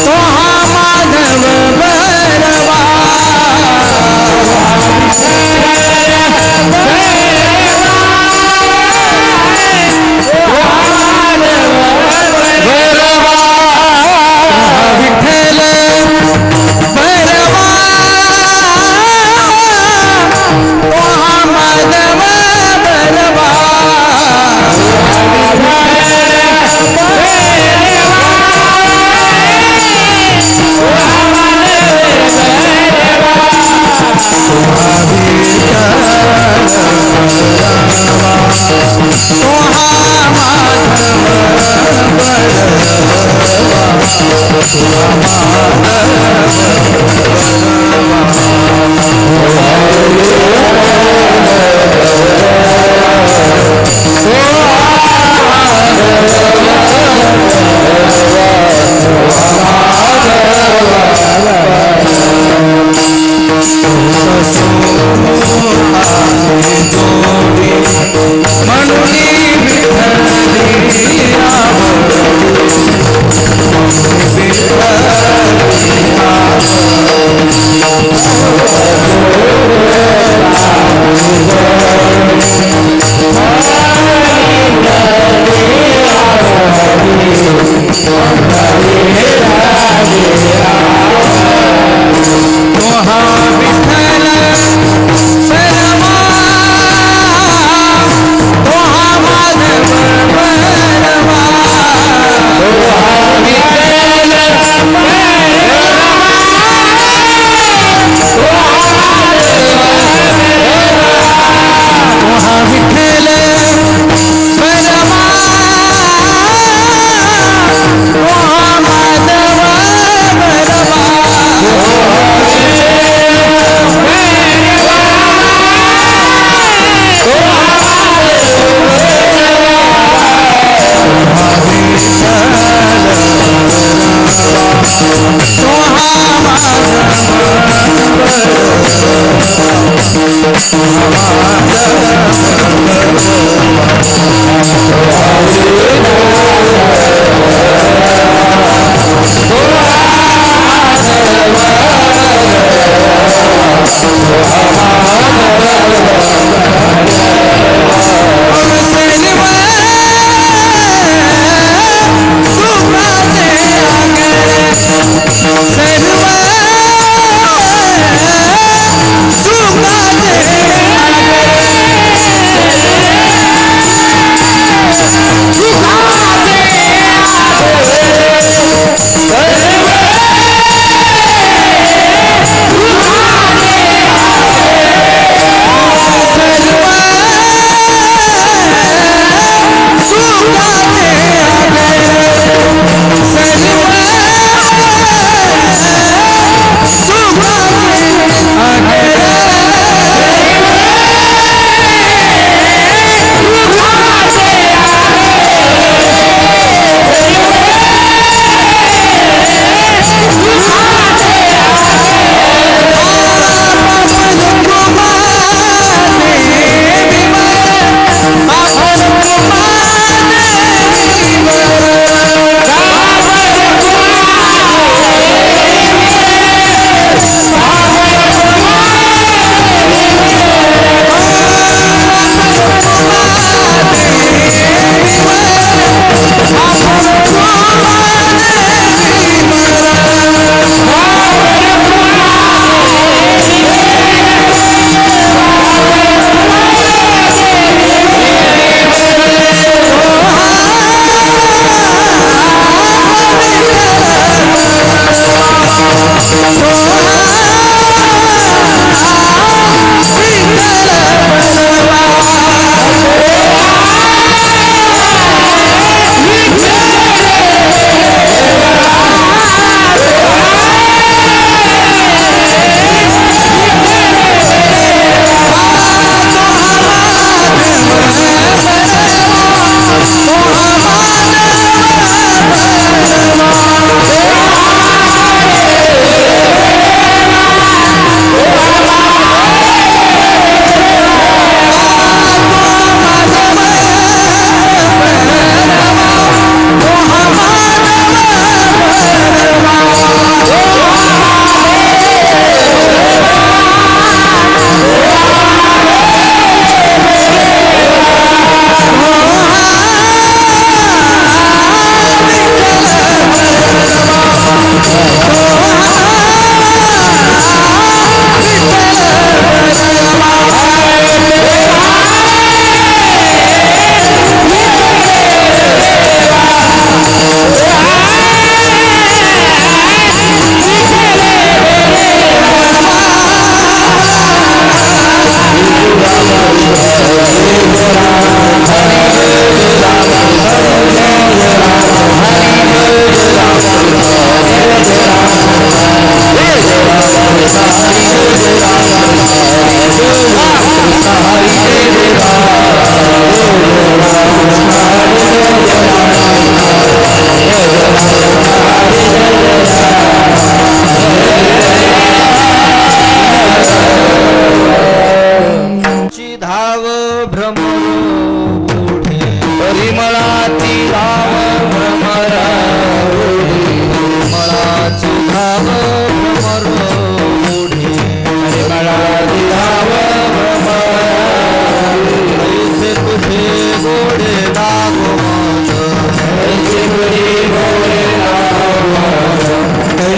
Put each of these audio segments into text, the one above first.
तो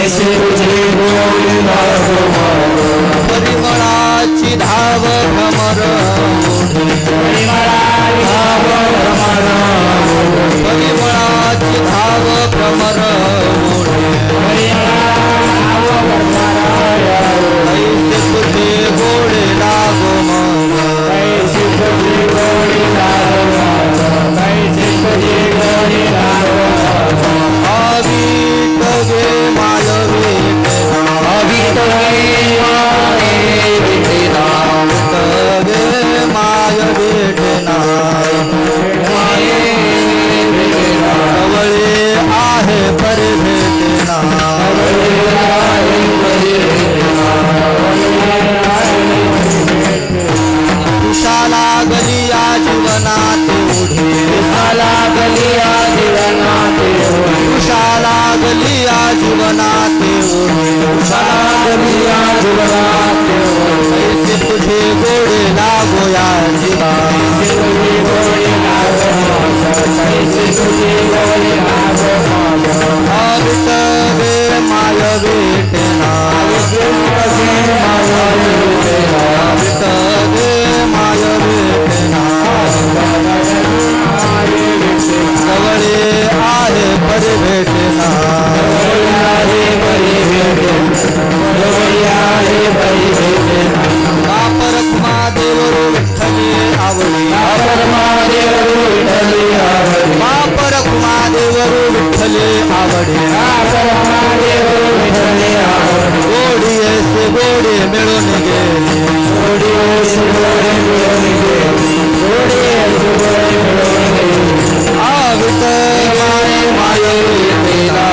ऐसे तुझे गोडी लागो परिमळाची धाव भ्रमर परिमळाची धाव भ्रमर परिमळाची धाव भ्रमर ऐसे तुझे गोडी लागो ऐसे तुझे गोडी लागो ऐसे तुझे गोडी लागो अवित गे मायवे अवित गे माय भेटना जवळे आहे पर भेटना तुषाला गलिया जीवनात उढे तुषाला गलिया जीवनात तुषाला गलिया जीवनात उढे तुषाला गलिया जीवनात ऐसे तुझे गोडे लागो या जीवा ऐसे तुझे गोडे लागो ऐसे तुझे गोडे लागो अवित गे माय भेटना अवित गे माय भेटना जवळे आहे पर भेटना वापर महादेव विठ्ठले आवडे वापर महादेव विठ्ठले आवडे गोडी ऐसे गोडे मिळून गेले गोडी ऐसे गोडे मिळून गेले गोडी ऐसे गोडे मिळून गेले अवित माये माय भेटना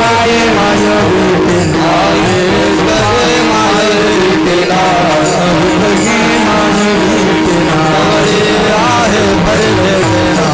माये माय भेटना माय भेटना आहे पर भेटना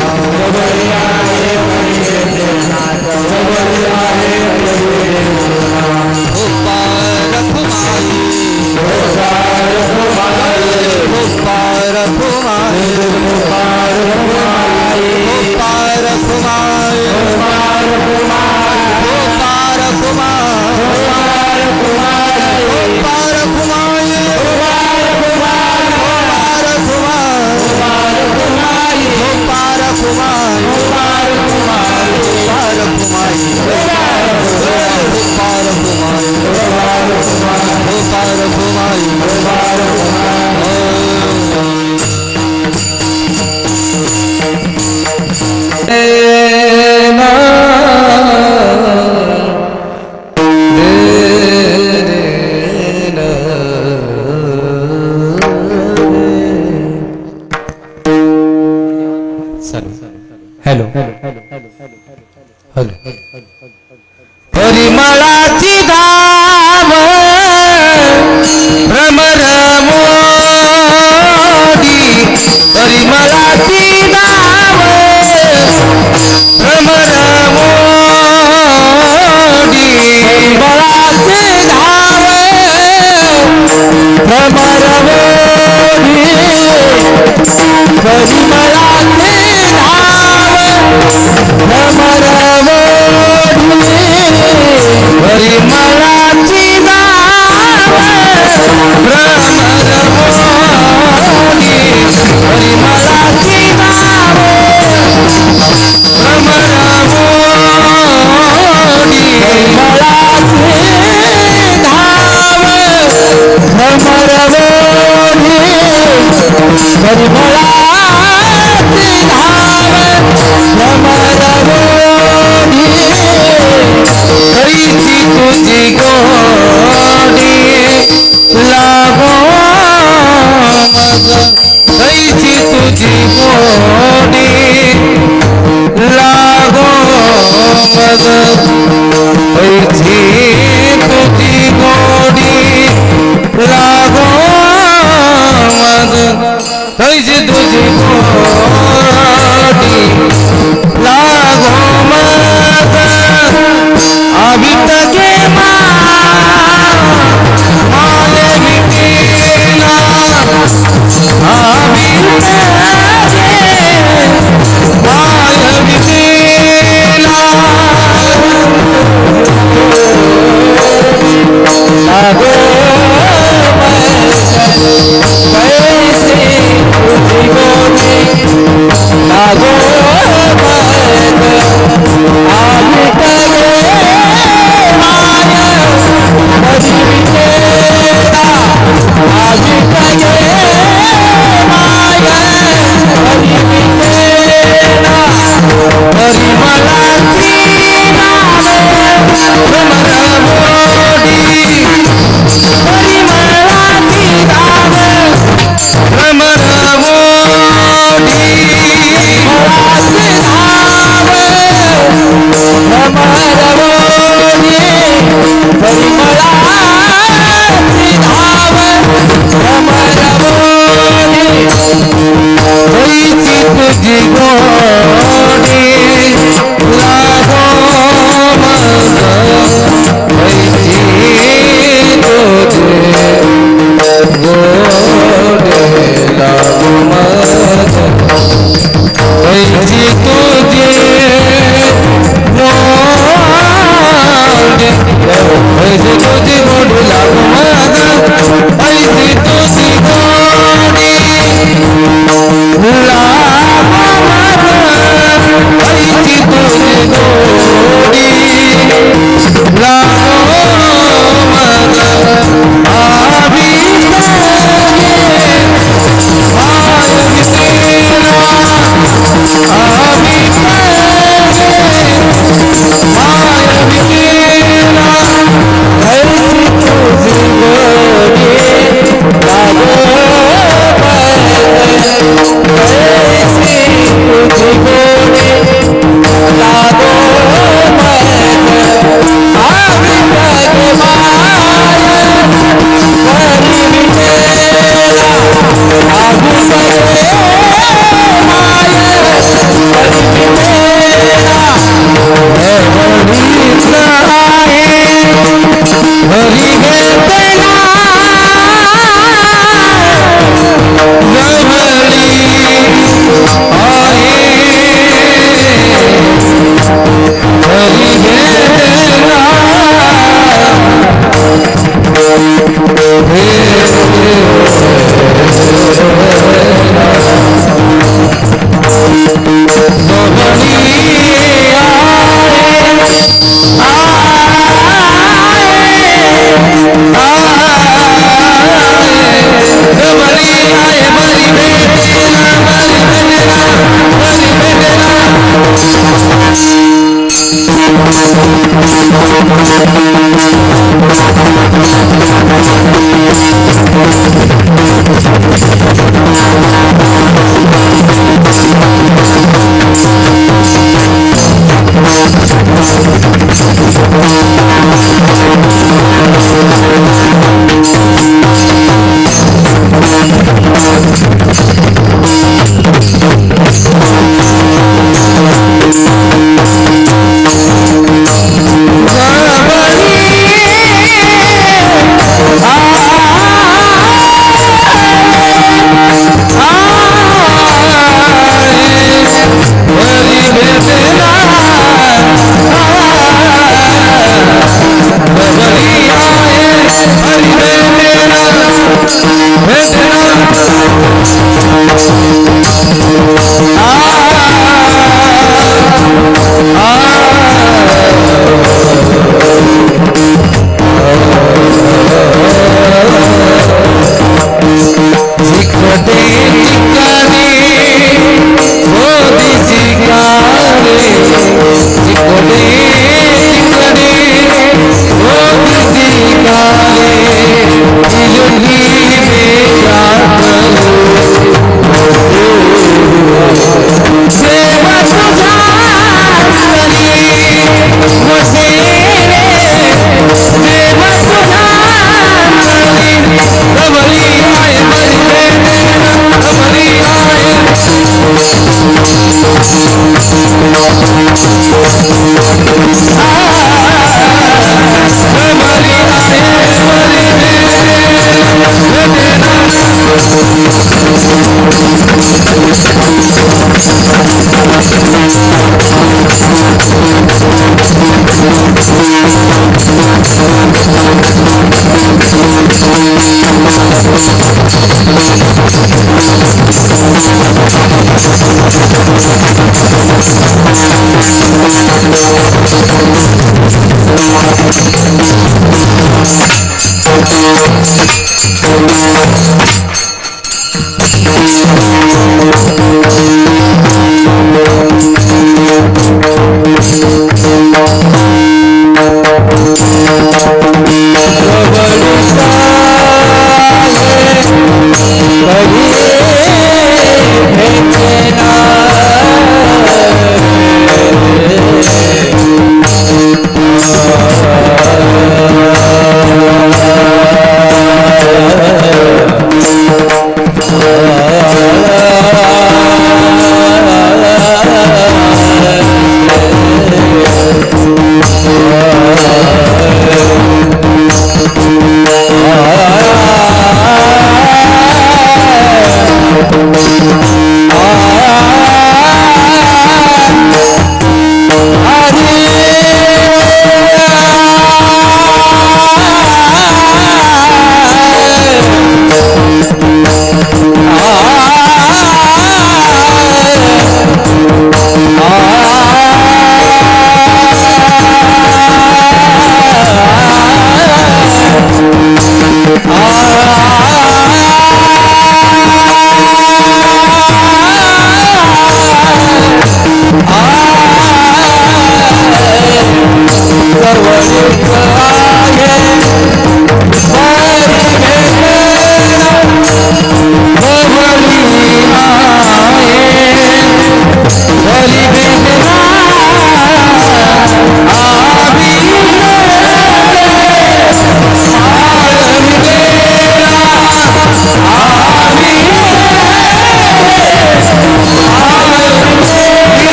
हॅलो परिमळाची धाव भ्रमर मोडी परिमळाची धाव भ्रमर मोडी परिमळाची धाव भ्रमर मोडी परिमळाची परिमळाची धाव भ्रमर मोडी परिमळाची धाव भ्रमर मोडी परिमळाची धाव भ्रमर मोडी परिमळाची धाव भ्रमर मोडी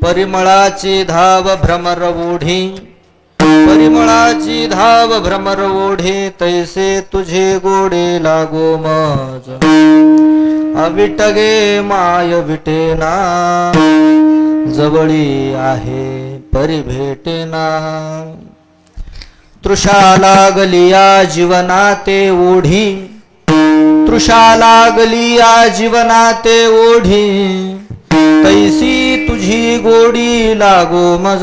परिमळाची धाव भ्रमर ओढी, परिमळाची धाव भ्रमर ओढे, तैसे तुझे गोडे लागो मज. अविटगे माय विटेना, जवळी आहे परी भेटेना. तृषा लागली या जीवनाते ओढी, तृषा लागली या जीवनाते ओढी, तैसी तुझी गोडी लागो मज.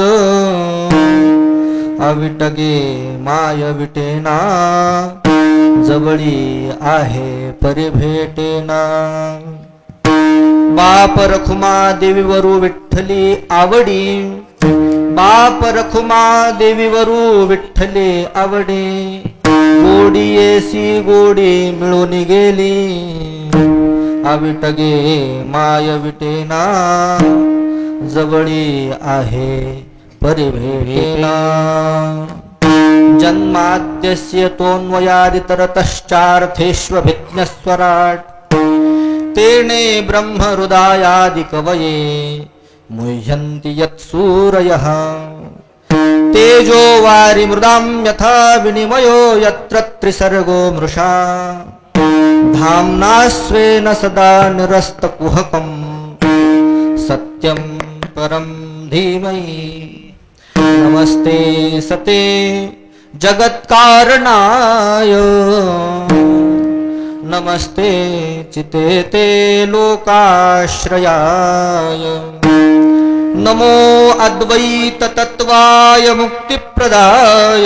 अविटगे माय विटेना, जवळी आहे परी भेटेना. बाप रखुमा देवीवरू विठ्ठली आवडी, बाप रखुमा देवीवरू विठ्ठले आवडे. गोडी येसी गोडी मिळून गेली, अविटगे माय विटेना, जवळी आहे परी भेटेना. जन्माद्यस्य तोन्वयादितरतश्चार्थेष्वभिज्ञस्वराट्, तेने ब्रह्म हृदयादि कवये मुह्यन्ति यत्सूरयः. तेजो वारि मृदां यथा विनिमयो यत्र त्रिसर्गो मृषा, धाम्ना स्वेन सदा निरस्तकुहकं सत्यं परं धीमहि. नमस्ते सते जगत्कारणाय, नमस्ते चिते ते लोकाश्रयाय. नमो अद्वैत तत्वाय मुक्तिप्रदाय,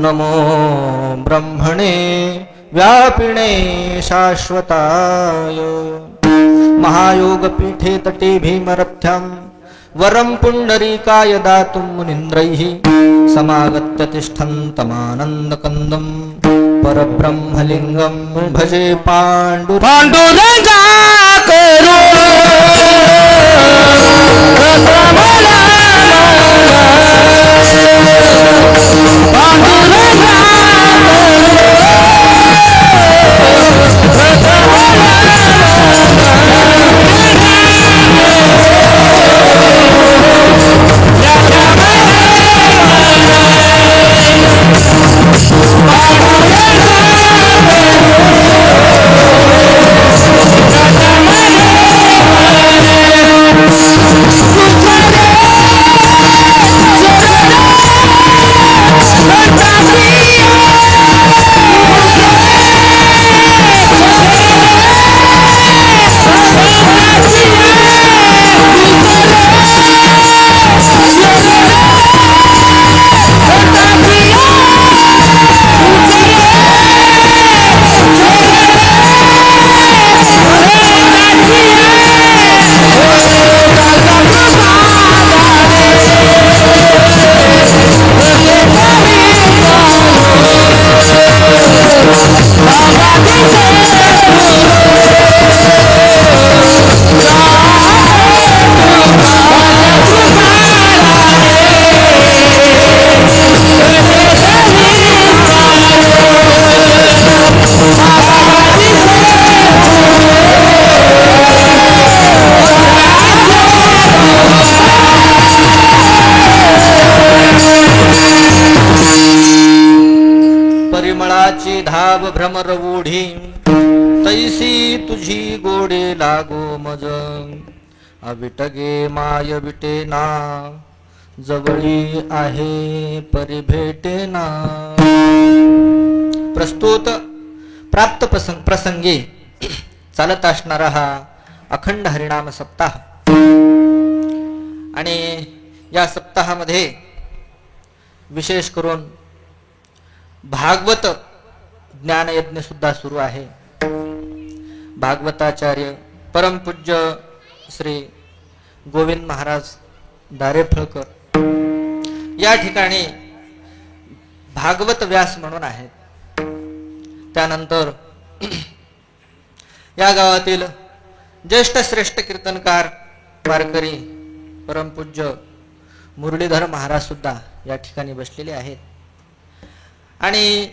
नमो ब्रह्मणे व्यापिणे शाश्वताय. महायोगपीठे तटे भीमरथ्यां, वरं पुण्डरीकाय दातुं मुनीन्द्रैः, समागत्य तिष्ठन्तमानन्दकन्दं परब्रह्मलिङ्गं भजे पाण्डुरंगाकरो. परिमळाची धाव भ्रमर ओढी, तैसी तुझी गोडे लागो मज. अविटगे माय विटेना, जवळी आहे परी भेटेना. प्रस्तुत प्राप्त प्रसंगी चालत असणारा हा अखंड हरिनाम सप्ताह. आणि या सप्ताहामध्ये विशेष करून भागवत ज्ञानयज्ञ सुद्धा सुरू आहे. भागवताचार्य परमपूज्य श्री गोविंद महाराज दारेफळकर या ठिकाणी भागवत व्यास म्हणून आहेत. त्यानंतर या गावातील ज्येष्ठ श्रेष्ठ कीर्तनकार वारकरी परमपूज्य मुरलीधर महाराज सुद्धा या ठिकाणी बसलेले आहेत. आणि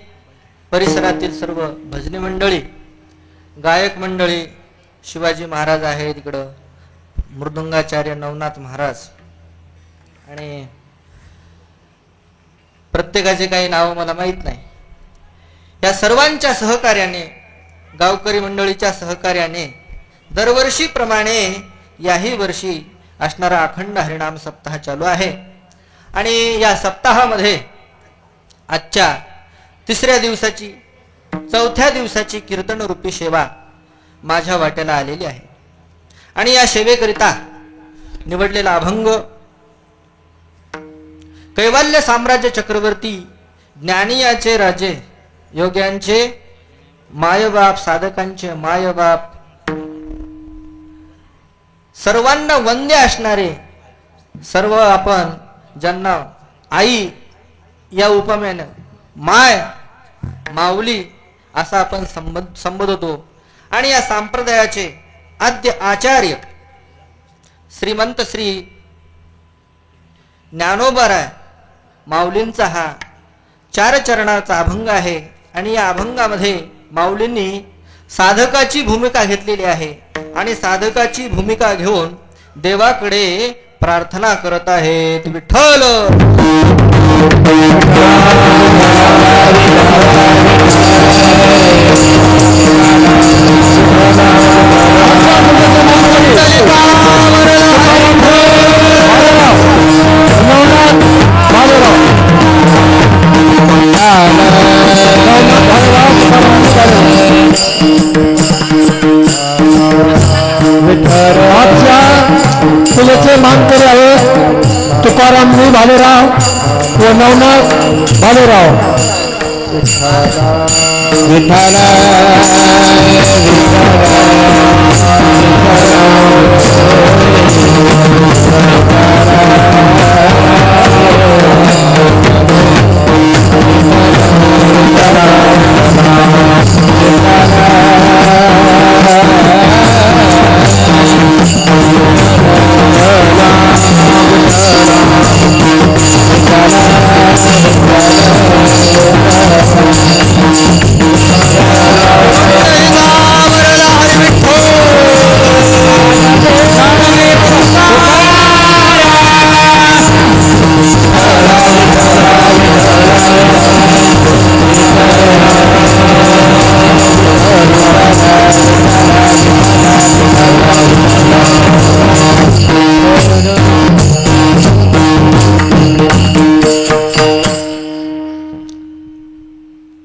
परिसरातील सर्व भजनी मंडळी, गायक मंडळी, शिवाजी महाराज आहे तिकडं, मृदुंगाचार्य नवनाथ महाराज आणि प्रत्येकाचे काही नाव मला माहीत नाही. या सर्वांच्या सहकार्याने, गावकरी मंडळीच्या सहकार्याने दरवर्षीप्रमाणे याही वर्षी असणारा अखंड हरिनाम सप्ताह चालू आहे. आणि या सप्ताहामध्ये आजच्या तिसऱ्या दिवसाची, चौथ्या दिवसाची कीर्तन रूपी सेवा माझ्या वाट्याला आलेली आहे. आणि या सेवेकरिता निवडलेला अभंग कैवल्य साम्राज्य चक्रवर्ती, ज्ञानियाचे राजे, योग्यांचे मायबाप, साधकांचे मायबाप, सर्वांना वंद्य असणारे, सर्व आपण ज्यांना आई या उपमेने माय, माऊली असा आपण संबोधतो. आणि या संप्रदायाचे आद्य आचार्य श्रीमंत श्री ज्ञानोबाराय माऊलींचा हा 4 चरणाचा अभंग आहे. आणि या अभंगामध्ये माऊलींनी साधकाची भूमिका घेतलेली आहे आणि साधकाची भूमिका घेऊन देवाकडे प्रार्थना करत आहेत. विठ्ठल तुझे मान करे आहे तुकाराम मी भालेराव व नवनाथ भालेराव.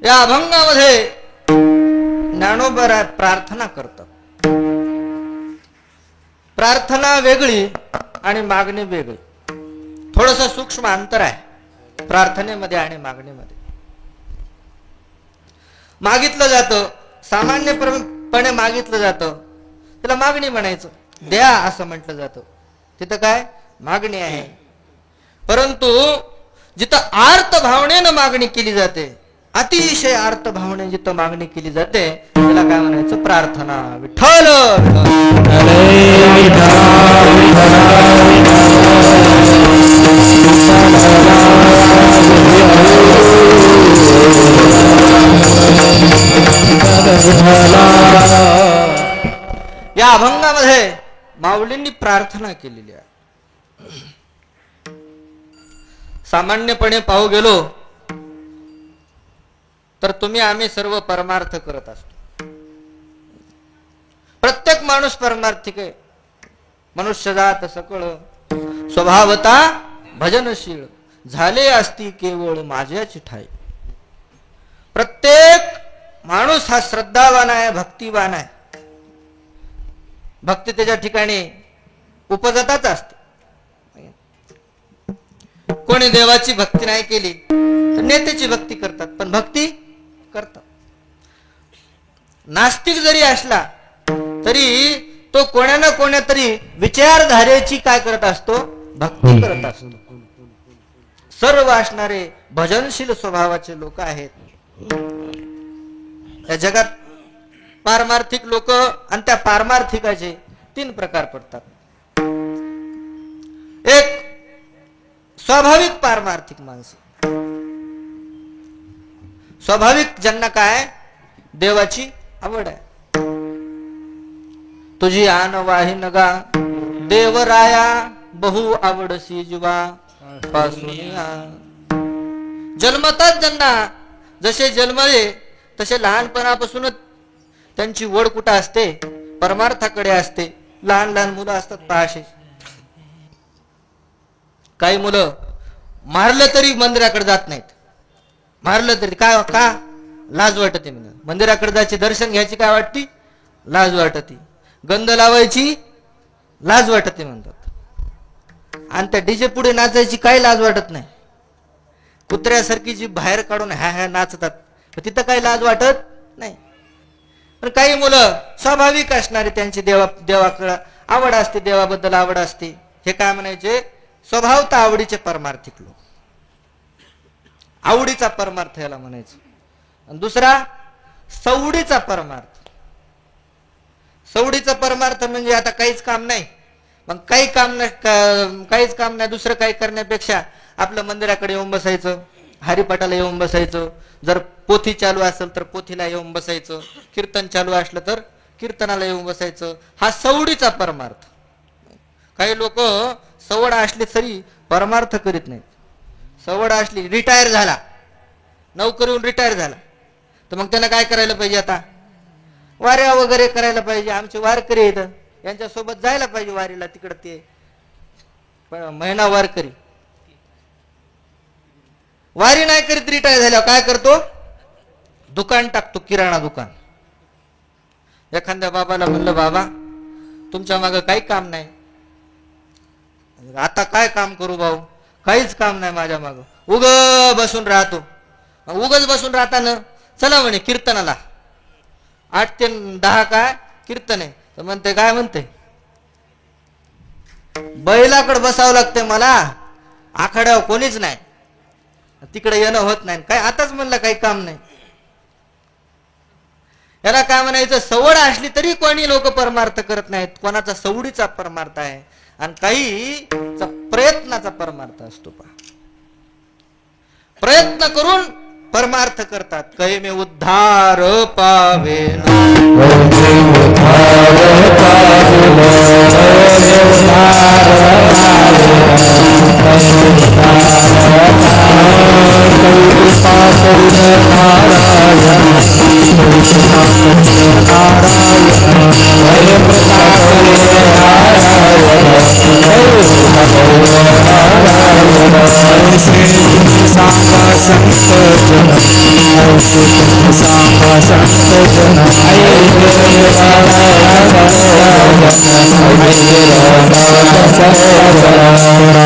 या अभंगामध्ये ज्ञानोबा प्रार्थना करतात. प्रार्थना वेगळी आणि मागणी वेगळी. थोडस सूक्ष्म अंतर आहे प्रार्थनेमध्ये आणि मागणीमध्ये. मागितलं जातं, सामान्यपणे मागितलं जातं, त्याला मागणी म्हणायचं. द्या असं म्हटलं जातं, तिथं काय मागणी आहे. परंतु जिथं आर्त भावनेनं मागणी केली जाते, अतिशय आर्त भावने जिथं मागणी केली जाते, त्याला काय म्हणायचं प्रार्थना. विठ्ठल या अभंगामध्ये माऊलींनी प्रार्थना केलेली आहे. सामान्यपणे पाहू गेलो तर तुम्ही आम्ही सर्व परमार्थ करत असतो. प्रत्येक माणूस परमार्थिक आहे. मनुष्यजात सकळ स्वभावता भजनशील, झाले असती केवळ माझ्याची ठाई. प्रत्येक माणूस हा श्रद्धावान आहे, भक्तिवान आहे. भक्ती त्याच्या ठिकाणी उपजतच असते. कोणी देवाची भक्ती नाही केली तर नेत्याची भक्ती करतात, पण भक्ती करतात. नास्तिक जरी असला तरी तो कोण्या ना कोण्या तरी विचारधारेची काय करत असतो, भक्ती करत असतो. सर्व असणारे भजनशील स्वभावाचे लोक आहेत. या जगात पारमार्थिक लोक आणि त्या पारमार्थिकाचे 3 प्रकार पडतात. एक स्वाभाविक पारमार्थिक माणसं, स्वाभाविक ज्यांना काय देवाची आवड आहे. तुझी आन वाही नगा देवराया बहु आवडसी जीवा पासूनिया. जन्मतात ज्यांना जसे जन्मले तसे लहानपणापासूनच त्यांची वड कुठं असते, परमार्थाकडे असते. लहान लहान मुलं असतात पहाशे. काही मुलं मारलं तरी मंदिराकडे जात नाहीत. मारलं तरी काय का लाज वाटते. मंदिराकडे जायचे, दर्शन घ्यायची काय वाटती, लाज वाटते. गंध लावायची लाज वाटते म्हणतात. आणि त्या डीजे पुढे नाचायची काही लाज वाटत नाही. कुत्र्यासारखी जी बाहेर काढून ह्या ह्या नाचतात, तिथं काही लाज वाटत नाही. पण काही मुलं स्वाभाविक असणारे, त्यांची देवाकडे आवड असते, देवाबद्दल आवड असते. हे काय म्हणायचे, स्वभावता आवडीचे परमार्थिक लोक. आवडीचा परमार्थ याला म्हणायचं. आणि दुसरा सवडीचा परमार्थ. सवडीचा परमार्थ म्हणजे आता काहीच काम नाही, मग काहीच काम नाही, दुसरं काही करण्यापेक्षा आपलं मंदिराकडे येऊन बसायचं, हरिपाठाला येऊन बसायचं. जर पोथी चालू असेल तर पोथीला येऊन बसायचं, कीर्तन चालू असलं तर कीर्तनाला येऊन बसायचं. हा सवडीचा परमार्थ. काही लोक सवड असली तरी परमार्थ करीत नाहीत. सवड असली, रिटायर झाला, नोकरीहून रिटायर झाला, तर मग त्यानं काय करायला पाहिजे, आता वाऱ्या वगैरे करायला पाहिजे. आमचे वारकरी येतं, यांच्यासोबत जायला पाहिजे वारीला. तिकडं ते महिना वारकरी वारी नाही करीत, रिटायर झाल्यावर काय करतो, दुकान टाकतो, किराणा दुकान. एखाद्या बाबाला म्हणलं, बाबा तुमच्या मागं काही काम नाही. आता काय काम करू भाऊ, काहीच काम नाही माझ्या मागं, उग बसून राहतो. उगच बसून राहताना चला म्हणे कीर्तनाला, 8 ते 10 काय कीर्तन आहे. तर म्हणते, काय म्हणते, बैलाकडे बसावं लागते मला, आखाड्यावर कोणीच नाही, तिकडे येणं होत नाही. काय आताच म्हणलं काही काम नाही. याला काय म्हणायचं, सवड असली तरी कोणी लोक परमार्थ करत नाहीत. कोणाचा सवडीचा परमार्थ आहे आणि काही प्रयत्नाचा परमार्थ असतो. प्रयत्न करून परमार्थ करतात. कै मे उद्धार पावे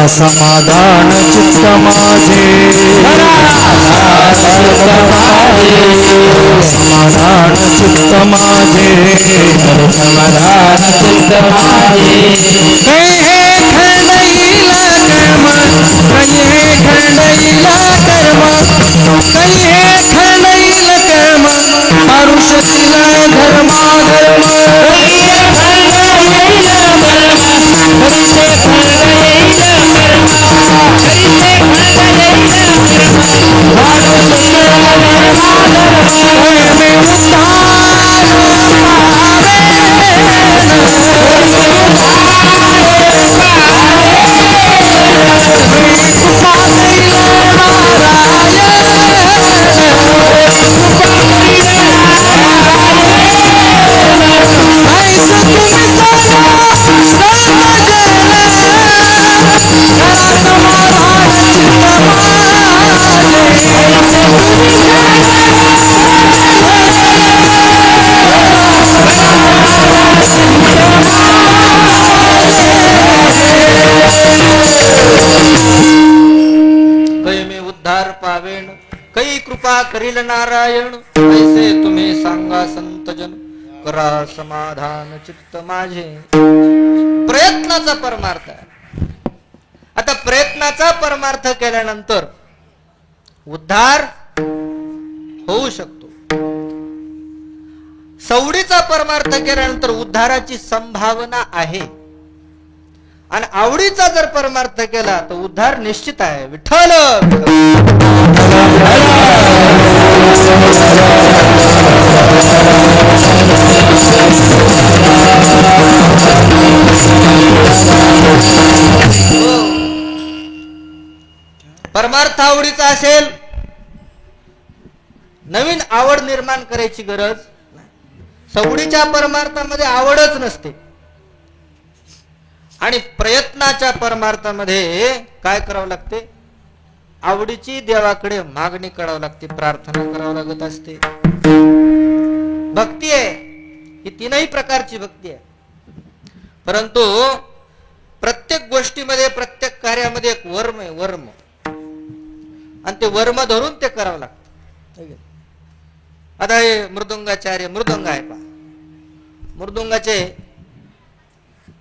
समाधान चित्त माझे, समाधान चित्त माझे, समाधान चित्त माझे. कहे खंडईला कर्म, कहे खंडईला कर्म, कहे खंडईला कर्म, परुषतीला धर्माधर्म. करील नारायण, ऐसे तुम्ही सांगा संतजन, करा समाधान चित्त माझे. प्रयत्नाचा परमार्थ आहे. आता प्रयत्नाचा परमार्थ केल्यानंतर उद्धार होऊ शकतो. सवडीचा परमार्थ केल्यानंतर उद्धाराची संभावना आहे. आणि आवडीचा जर परमार्थ केला तर उद्धार निश्चित आहे. विठ्ठल विठ्ठल पदार्थ आवडीचा असेल, नवीन आवड निर्माण करायची गरज नाही. सवडीच्या परमार्थामध्ये आवडच नसते. आणि प्रयत्नाच्या परमार्थामध्ये काय करावं लागते? आवडीची देवाकडे मागणी करावं लागते, प्रार्थना करावं लागत असते. भक्ती आहे ही तीनही प्रकारची भक्ती आहे. परंतु प्रत्येक गोष्टीमध्ये, प्रत्येक कार्यामध्ये एक वर्म आहे, वर्म. आणि ते वर्म धरून ते करावं लागतं. आता हे मृदुंगाचार्य, मृदुंग आहे पा, मृदुंगाचे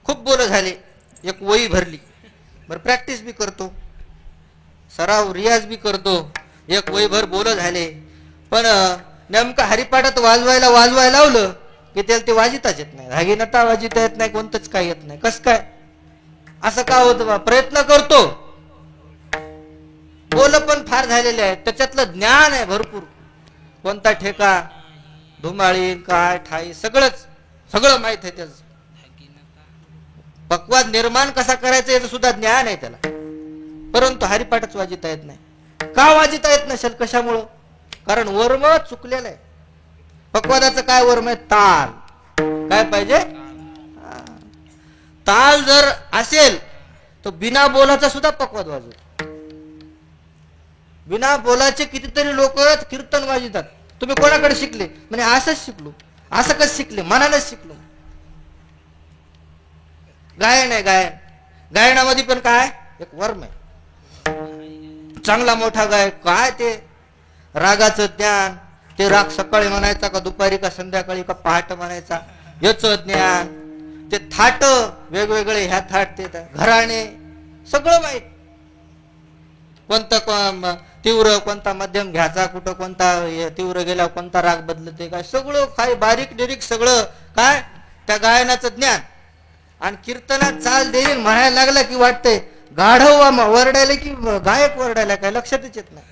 खूप बोल झाले, एक वही भरली, बरं प्रॅक्टिस बी करतो, सराव रियाज बी करतो, एक वहीभर बोल झाले, पण नेमकं हरिपाठात वाजवायला लावलं की त्याला ते वाजिताच येत नाही, धागिनता वाजिता येत नाही, कोणतंच काही येत नाही. कस काय असं का होतं बा? प्रयत्न करतो, बोल पण फार झालेले आहेत, त्याच्यातलं ज्ञान आहे भरपूर, कोणता ठेका, धुमाळी, काय ठाई, सगळं माहित आहे त्याचं. पक्वाद निर्माण कसा करायचा याचं सुद्धा ज्ञान आहे त्याला, परंतु हरिपाठच वाजिता येत नाही. का वाजिता येत नसेल? कशामुळं? कारण वर्म चुकलेलं आहे. पक्वादाचं काय वर्म आहे? ताल. काय पाहिजे? ताल जर असेल तर बिना बोलाचा सुद्धा पक्वाद वाजवतो. बिना बोलाचे कितीतरी लोक कीर्तन वाजवतात. तुम्ही कोणाकडे शिकले? म्हणजे असंच शिकलो. असं कसं शिकले? मनानेच शिकलो. गायन आहे, गायनामध्ये पण काय एक वर्म आहे. चांगला मोठा गायक, काय ते रागाचं ज्ञान, ते राग सकाळी म्हणायचा का दुपारी का संध्याकाळी का पहाट म्हणायचा, याचं ज्ञान, ते थाट वेगवेगळे, ह्या थाट ते घराणे, सगळं माहित. कोणता तीव्र, कोणता मध्यम घ्यायचा, कुठं कोणता तीव्र गेला, कोणता राग बदलते, काय सगळं काय बारीक निरीक सगळं काय त्या गायनाचं ज्ञान. आणि कीर्तनात चाल देईल म्हणायला लागला की वाटतंय गाढव वरडायला की गायक वरडायला, काय लक्षातच येत नाही.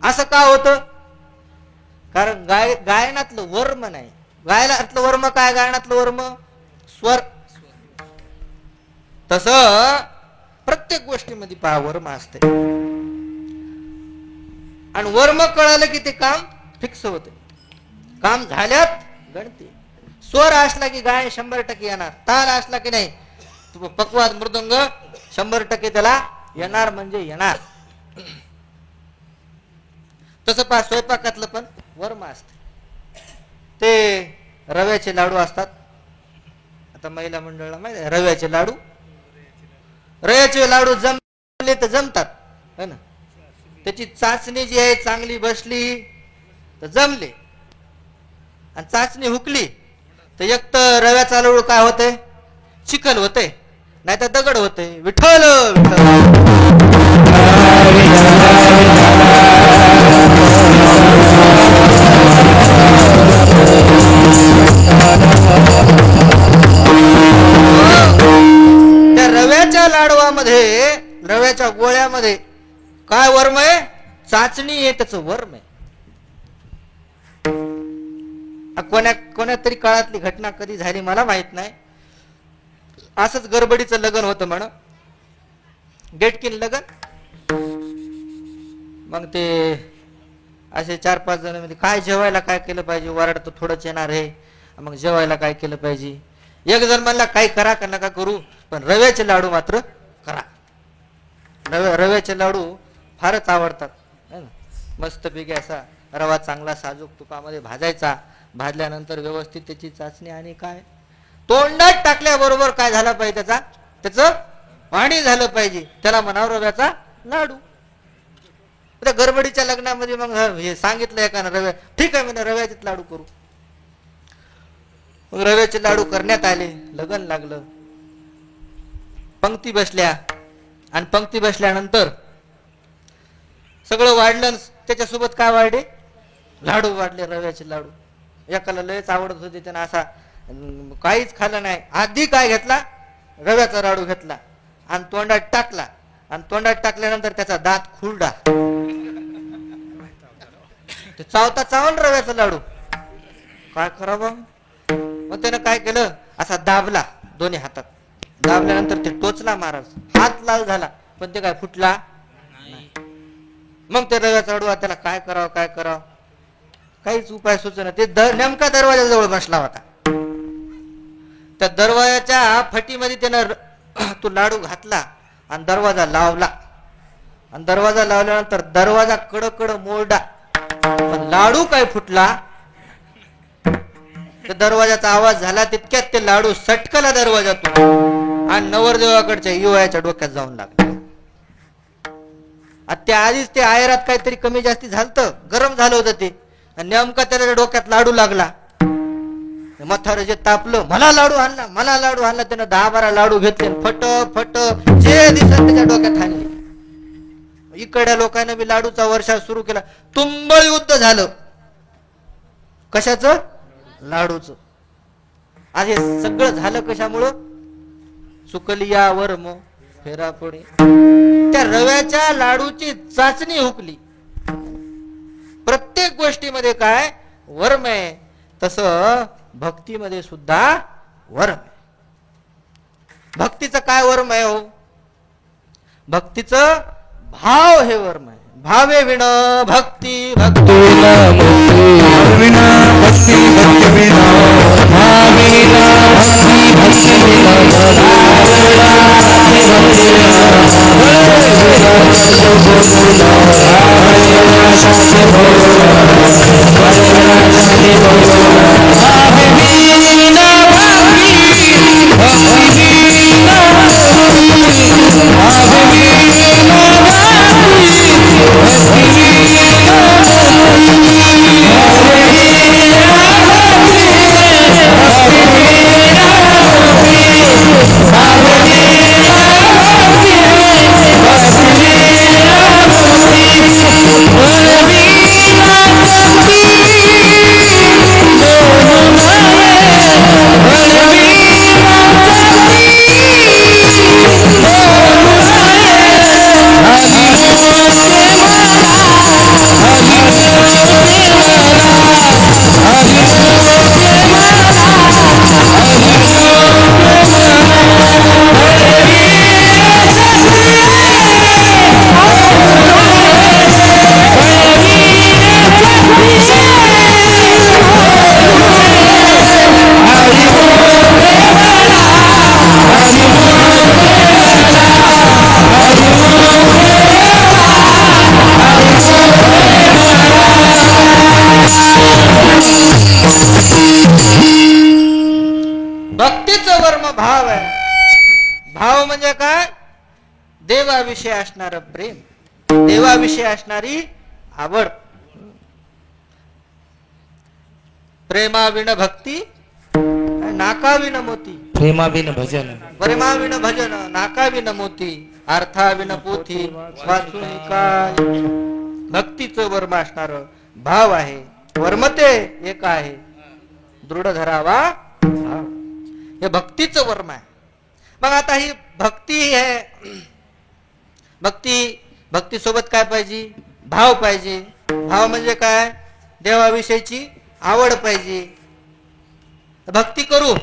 असं का होतं? कारण गायनातलं वर्म नाही. गायनातलं वर्म काय? गायनातलं वर्म स्वर. तस प्रत्येक गोष्टीमध्ये पहा वर्म असते. आणि वर्म कळालं की ते काम फिक्स होते, काम झाल्यात गणती. स्वर असला की गाय 100% येणार, ताल असला की नाही, पक्वाद मृदंग 100% त्याला येणार म्हणजे येणार. तसं पहा स्वयंपाकातलं पण वर्म असते. ते रव्याचे लाडू असतात. आता महिला मंडळाला माहिती आहे रव्याचे लाडू जमले तर जमतात है ना. त्याची चाचणी जी आहे चांगली बसली तर जमले, आणि चाचणी हुकली तर एक तर रव्याचा लाडू काय होते? चिकन होते, नाही तर दगड होते. विठ्ठल त्या रव्याच्या लाडवामध्ये, रव्याच्या गोळ्यामध्ये काय वर्म आहे? चाचणी आहे, त्याचं वर्म आहे. कोण्या तरी काळातली घटना कधी झाली मला माहित नाही. असंच गडबडीचं लग्न होतं म्हण, डेटकीन लग्न. मग ते असे 4-5 जण म्हणजे काय जेवायला काय केलं पाहिजे? वराड तर थोडंच येणार आहे, मग जेवायला काय केलं पाहिजे? एक जण म्हणला काही करा का नका करू, पण रव्याचे लाडू मात्र करा. रव्याचे लाडू फारच आवडतात. मस्त पैकी असा रवा चांगला साजूक तुपामध्ये भाजायचा, भाजल्यानंतर व्यवस्थित त्याची चाचणी, आणि काय तोंडात टाकल्याबरोबर काय झाला पाहिजे? त्याचं पाणी झालं पाहिजे, त्याला म्हणावं रव्याचा लाडू. त्या गडबडीच्या लग्नामध्ये मग हे सांगितलं एकानं रव्या, ठीक आहे म्हणजे रव्याचेच लाडू करू. मग रव्याचे लाडू करण्यात आले, लग्न लागलं, पंक्ती बसल्या, आणि पंक्ती बसल्यानंतर सगळं वाढलं, त्याच्यासोबत काय वाढले? लाडू वाढले, रव्याचे लाडू. एकाला लयच आवडत होते, त्यानं असा काहीच खाल्लं नाही, आधी काय घेतला? रव्याचा लाडू घेतला आणि तोंडात टाकला, आणि तोंडात टाकल्यानंतर त्याचा दात खुरडा. ते चावता चावल रव्याचा लाडू, काय करावं? मग त्यानं काय केलं? असा दाबला दोन्ही हातात, दाबल्यानंतर ते टोचला महाराज, हात लाल झाला, पण ते काय फुटला नाही. मग त्या रव्याचा अडवा त्याला काय करावं काहीच उपाय सुचना. ते नेमका दरवाजाजवळ बसला होता. त्या दरवाजाच्या फटीमध्ये त्यानं तो लाडू घातला आणि दरवाजा लावला. आणि दरवाजा लावल्यानंतर दरवाजा कडकड मोडला, पण लाडू काय फुटला. त्या दरवाजाचा आवाज झाला तितक्यात ते लाडू सटकला दरवाजातून आणि नवरदेवाकडच्या युवयाच्या डोक्यात जाऊन लागला. त्या आधीच ते आयरात काहीतरी कमी जास्ती झालतं, गरम झालं होतं ते, आणि नेमका त्याच्या डोक्यात लाडू लागला. मथार जे तापलं, मला लाडू आणला. त्यानं 10-12 लाडू घेतले, फट फट जे दिसत त्याच्या डोक्यात आणले. इकडच्या लोकांना बी लाडूचा वर्षा सुरू केला. तुंबळ युद्ध झालं. कशाचं? लाडूचं. आज हे सगळं झालं कशामुळं? चुकलिया वर्म फेरा पडे. त्या रव्याच्या लाडूची चाचणी हुकली. प्रत्येक गोष्टीमध्ये काय वर्म आहे, तसं भक्तीमध्ये सुद्धा वर्म आहे. भक्तीचं काय वर्म आहे हो? भक्तीचं भाव हे वर्म आहे. भावे विण भक्ती भक्ती विना भक्ती भक्ती विना भाविना भक्ती भक्ती भक्तीचं वर्म भाव आहे. भाव म्हणजे काय? देवाविषयी असणार प्रेम, देवाविषयी असणारी आवड. प्रेमाविण भक्ती नाकाविण मोती. प्रेमाविण भजन, प्रेमाविण भजन नाकाविण मोती, अर्थाविण पोथी वाचून काय. भक्तीचं वर्म असणार भाव आहे. वर्मते एक आहे, दृढ धरावा भाव. हे भक्तीचं वर्म आहे. मग आता ही भक्ती आहे. भक्ती सोबत काय पाहिजे? भाव पाहिजे. भाव म्हणजे काय? देवाविषयीची आवड पाहिजे. भक्ती करू,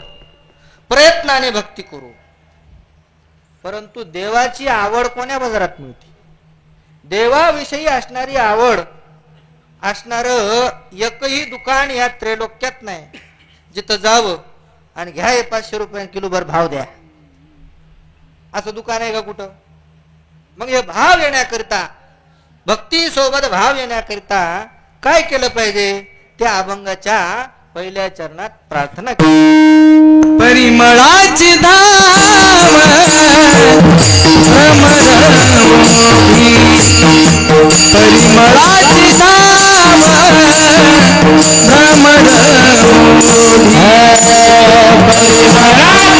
प्रयत्नाने भक्ती करू, परंतु देवाची आवड कोण्या बाजारात मिळते? देवाविषयी असणारी आवड असणार एकही दुकान या त्रैलोक्यात नाही जिथं जावं आणि घ्या 500 रुपये किलोभर भाव द्या, असं दुकान आहे का कुठं? मग हे भाव येण्याकरिता, भक्ती सोबत भाव येण्याकरिता काय केलं पाहिजे? त्या अभंगाच्या पहिल्या चरणात प्रार्थना केली. परिमळाची धाम भ्रमरवोधी, परिमळाची धाम भ्रमरवोधी, परिमळाची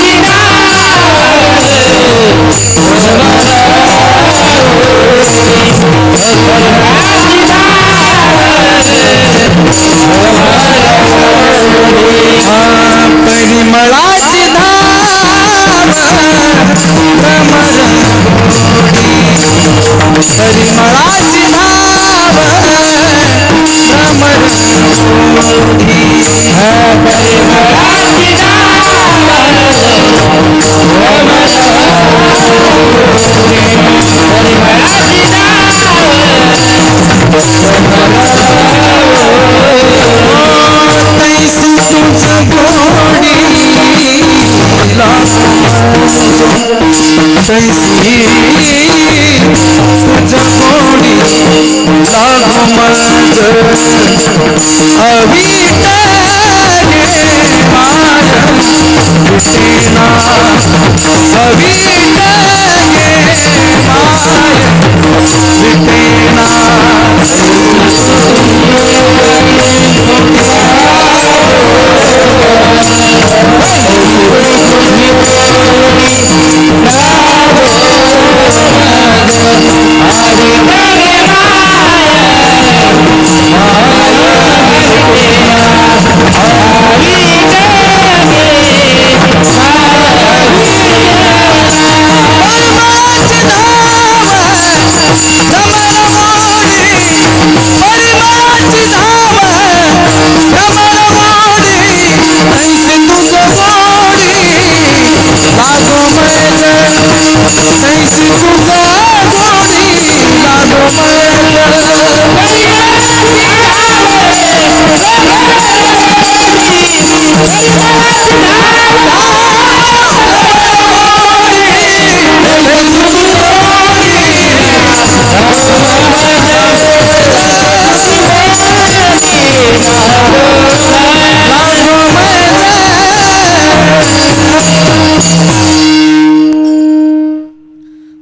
परिमळाची धाम भ्रमरवोधी, परिमळाची धाम भ्रमरवोधी, परिमळाची धाम तैसी तुझ गोडी लागू मज अवीट गे माय विटेना अवीट गे माय विटेना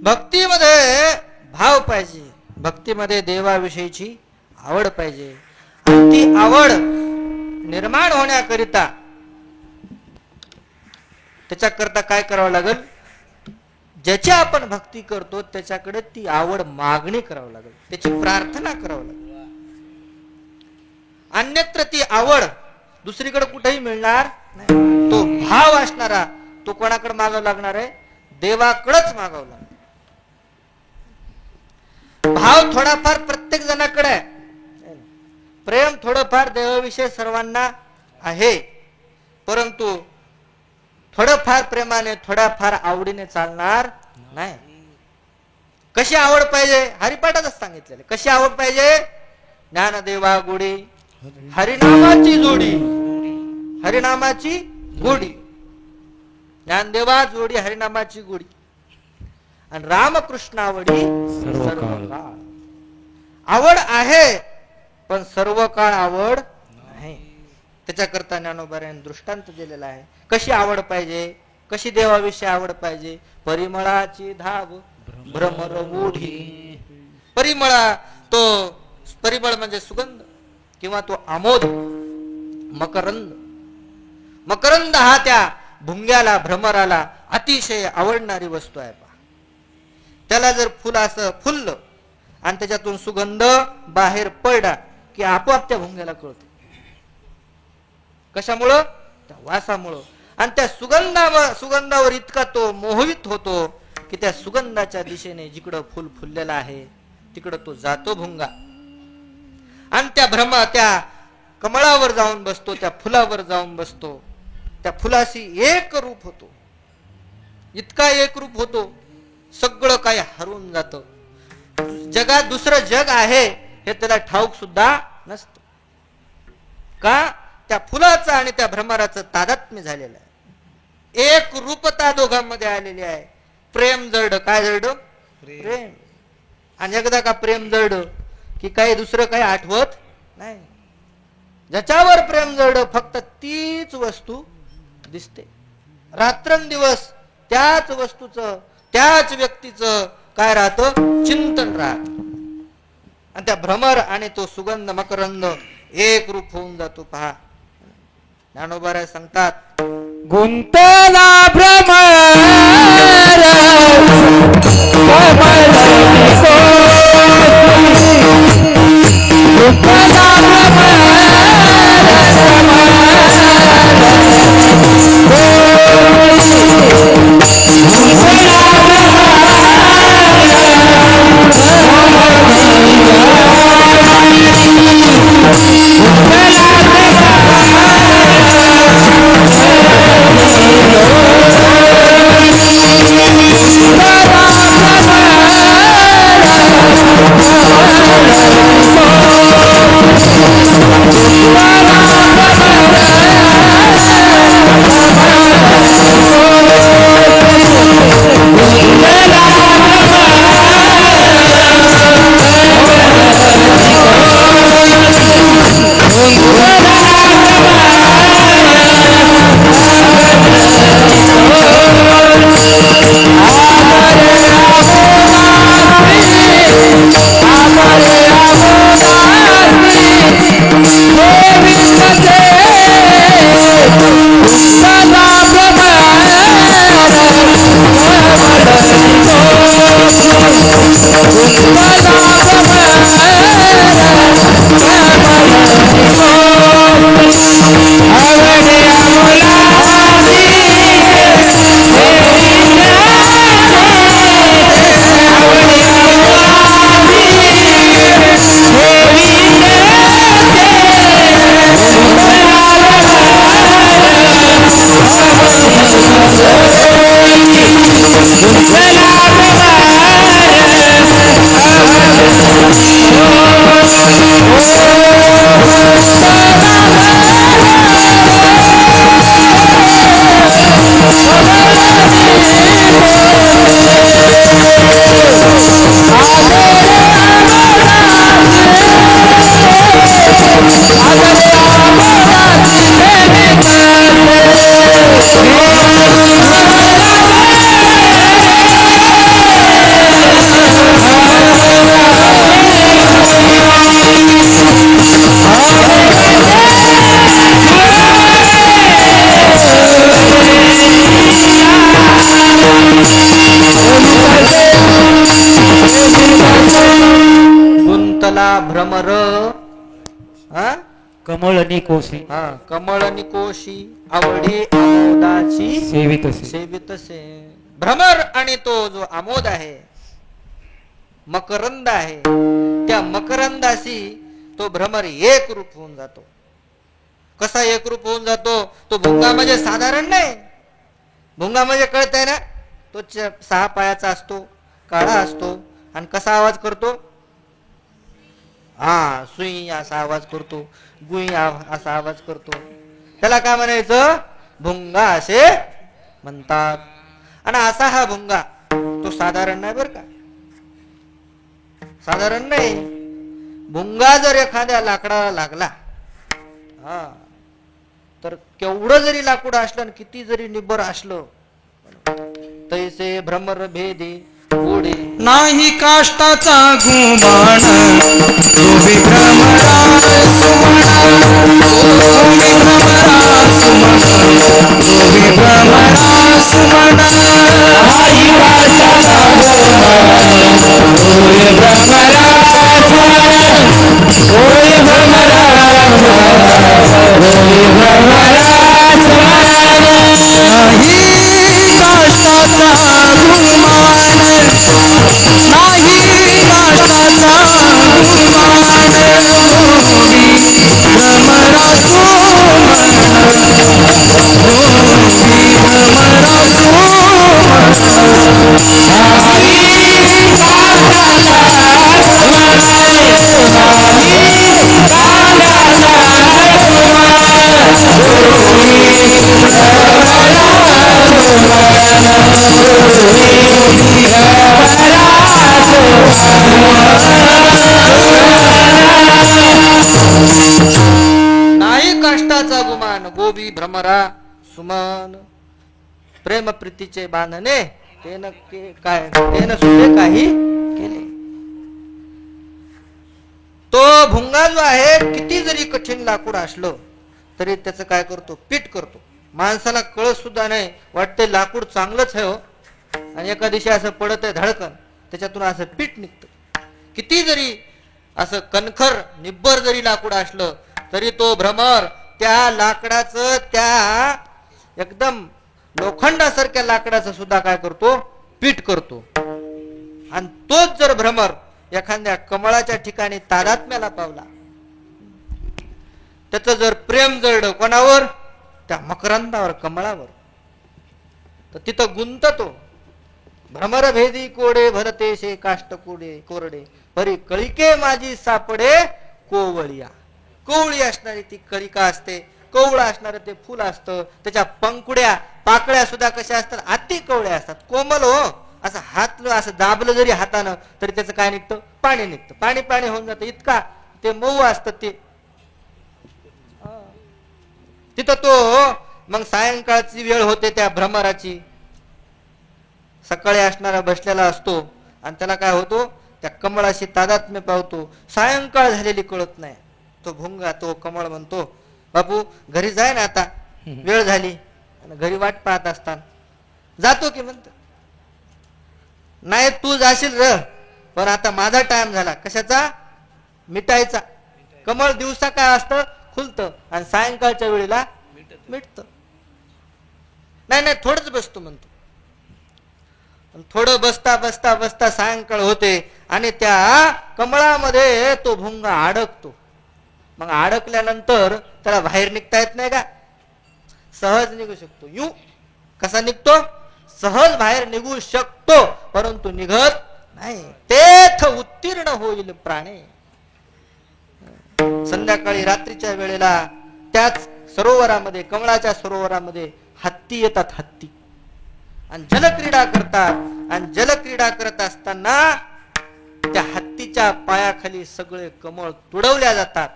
भक्तीमध्ये भाव पाहिजे, भक्तीमध्ये देवाविषयीची आवड पाहिजे. आणि ती आवड निर्माण होण्याकरिता त्याच्याकरता काय करावं लागेल? ज्याची आपण भक्ती करतो त्याच्याकडे ती आवड मागणी करावं लागेल, त्याची प्रार्थना करावं लागेल. अन्यत्र ती आवड दुसरीकडे कुठेही मिळणार नाही. तो भाव असणारा तो कोणाकडे मागावं लागणार आहे? देवाकडेच मागावं लागणार. भाव थोडाफार प्रत्येक जणाकडे आहे, प्रेम थोडंफार देवाविषयी सर्वांना आहे, परंतु थोडंफार प्रेमाने थोड्याफार आवडीने चालणार नाही. कशी आवड पाहिजे? हरिपाठातच सांगितलेले. कशी आवड पाहिजे? ज्ञानदेवा गोडी हरिनामाची जोडी, हरिनामाची गोडी. ज्ञानदेवा जोडी हरिनामाची गोडी आणि रामकृष्णावडी सर्व काळ. आवड आहे पण सर्व काळ आवड नाही. त्याच्याकरता ज्ञानोबारायण दृष्टांत दिलेला आहे. कशी आवड पाहिजे? कशी देवाविषयी आवड पाहिजे? परिमळाची धाव भ्रमर ओढी. परिमळा तो परिमळ म्हणजे सुगंध किंवा तो आमोद. मकरंद, मकरंद हा त्या भुंग्याला भ्रमराला अतिशय आवडणारी वस्तू आहे. त्याला जर फुल असं फुललं आणि त्याच्यातून सुगंध बाहेर पडला की आपोआप त्या भुंग्याला कळतो. कशामुळं? त्या वासामुळं. आणि त्या सुगंधावर इतका तो मोहित होतो की त्या सुगंधाच्या दिशेने जिकडं फुल फुललेलं आहे तिकडं तो जातो भुंगा आणि त्या कमळावर जाऊन बसतो, त्या फुलावर जाऊन बसतो. त्या फुलाशी एक रूप होतो, इतका एक रूप होतो सगळं काही हरवून जातं. जगात दुसरं जग आहे हे त्याला ठाऊक सुद्धा नसतं. का? त्या फुलाचं आणि त्या भ्रमराचं तादात्म्य झालेलं आहे. एक रूपता दोघांमध्ये आलेली आहे. प्रेम जड. काय जड? प्रेम. आणि एकदा का प्रेम जड की काही दुसरं काही आठवत नाही. ज्याच्यावर प्रेम जड फक्त तीच वस्तू दिसते. रात्रंदिवस त्याच वस्तूचं त्याच व्यक्तीचं काय राहतं? चिंतन राहत. आणि त्या भ्रमर आणि तो सुगंध मकरंद एक रूप होऊन जातो. पहा ज्ञानोबा सांगतात, गुंतला भ्रमर कमळनी कोशी हा कमळ निकोशी आवडी आमोदाची सेवितसे सेवितसे. भ्रमर आणि तो जो आमोद आहे, मकरंद आहे, त्या मकरंदाशी तो भ्रमर एक रूप होऊन जातो. कसा एकरूप होऊन जातो? तो भुंगा म्हणजे साधारण नाही. भुंगा म्हणजे कळतंय ना, तो 6 पायाचा असतो, काळा असतो आणि कसा आवाज करतो? हा सुई असा आवाज करतो, गुई असा आवाज करतो. त्याला काय म्हणायचं? भुंगा असे म्हणतात. आणि असा हा भुंगा तो साधारण नाही बर का, साधारण नाही. भुंगा जर एखाद्या लाकडाला लागला हा तर केवढं जरी लाकूड असलं आणि किती जरी निब्बर असलं तैसे भ्रमर भेदी गोडे नाही काष्टाचा गुमान तो विभ्रमरा सुमना तो विभ्रमरा सुमना तो विभ्रमरा सुमना नाही काष्टाचा गुमान तो विभ्रमरा सुमना तो विभ्रमरा तो विभ्रमरा सुमना नाही काष्टाचा गुमान नाही काष्टाचा गुमान भ्रमरा सुमना भ्रमरा नाही काष्टाचा गुमान गोबी भ्रमरा सुमन. प्रेम प्रीतीचे बांधणे तेन काय तेन सुद्धा काही केले. तो भुंगा जो आहे किती जरी कठीण लाकूड असलं तरी त्याचं काय करतो? पीठ करतो. माणसाला कळत सुद्धा नाही, वाटते लाकूड चांगलंच आहे हो, आणि एका दिवशी असं पडत आहे धडकन, त्याच्यातून असं पीठ निघतं. किती जरी असं कणखर निब्बर जरी लाकूड असलं तरी तो भ्रमर त्या लाकडाचं, त्या एकदम लोखंडासारख्या लाकडाचं सुद्धा काय करतो? पीठ करतो. आणि तोच जर भ्रमर एखाद्या कमळाच्या ठिकाणी तादात्म्याला पावला, त्याचं जर प्रेम जळलं कोणावर? त्या मकरंदावर, कमळावर, तर तिथं गुंततो. भ्रमर भेदी कोडे भरते शे काष्ट कोरडे परी कळिके माझी सापडे कोवळिया. कोवळी असणारी ती कळिका असते, कवळं असणार ते फुल असतं, त्याच्या पंकुड्या पाकळ्या सुद्धा कशा असतात? अति कवळ्या असतात, कोमल हो. असं हात असं दाबलं जरी हातानं तरी त्याचं काय निघतं? पाणी निघतं, पाणी पाणी होऊन जातं, इतका ते मऊ असतं ते. तिथं तो मग सायंकाळची वेळ होते त्या भ्रमराची, सकाळी असणारा बसलेला असतो आणि त्याला काय होतो? त्या कमळाशी तादात्म्य पावतो. सायंकाळ झालेली कळत नाही. तो भुंगा, तो कमळ म्हणतो, बापू घरी जाय ना आता, वेळ झाली. आणि घरी वाट पाहत असताना जातो की म्हणतो, नाही तू जाशील र, पण आता माझा टाइम झाला. कशाचा? मिटायचा. कमळ दिवसा काय असतं? खुलतं, आणि सायंकाळच्या वेळेला मिटतं. नाही नाही थोडंच बसतो म्हणतो. थोडं बसता बसता बसता सायंकाळ होते आणि त्या कमळामध्ये तो भुंगा अडकतो. मग अडकल्यानंतर त्याला बाहेर निघता येत नाही का? सहज निघू शकतो. यू कसा निघतो? सहज बाहेर निघू शकतो, परंतु निघत नाही. तेथ उत्तीर्ण होईल प्राणे. संध्याकाळी रात्रीच्या वेळेला त्याच सरोवरामध्ये, कमळाच्या सरोवरामध्ये हत्ती येतात. हत्ती आणि जलक्रीडा करतात. आणि जलक्रीडा करत असताना त्या हत्तीच्या पायाखाली सगळे कमळ तुडवल्या जातात.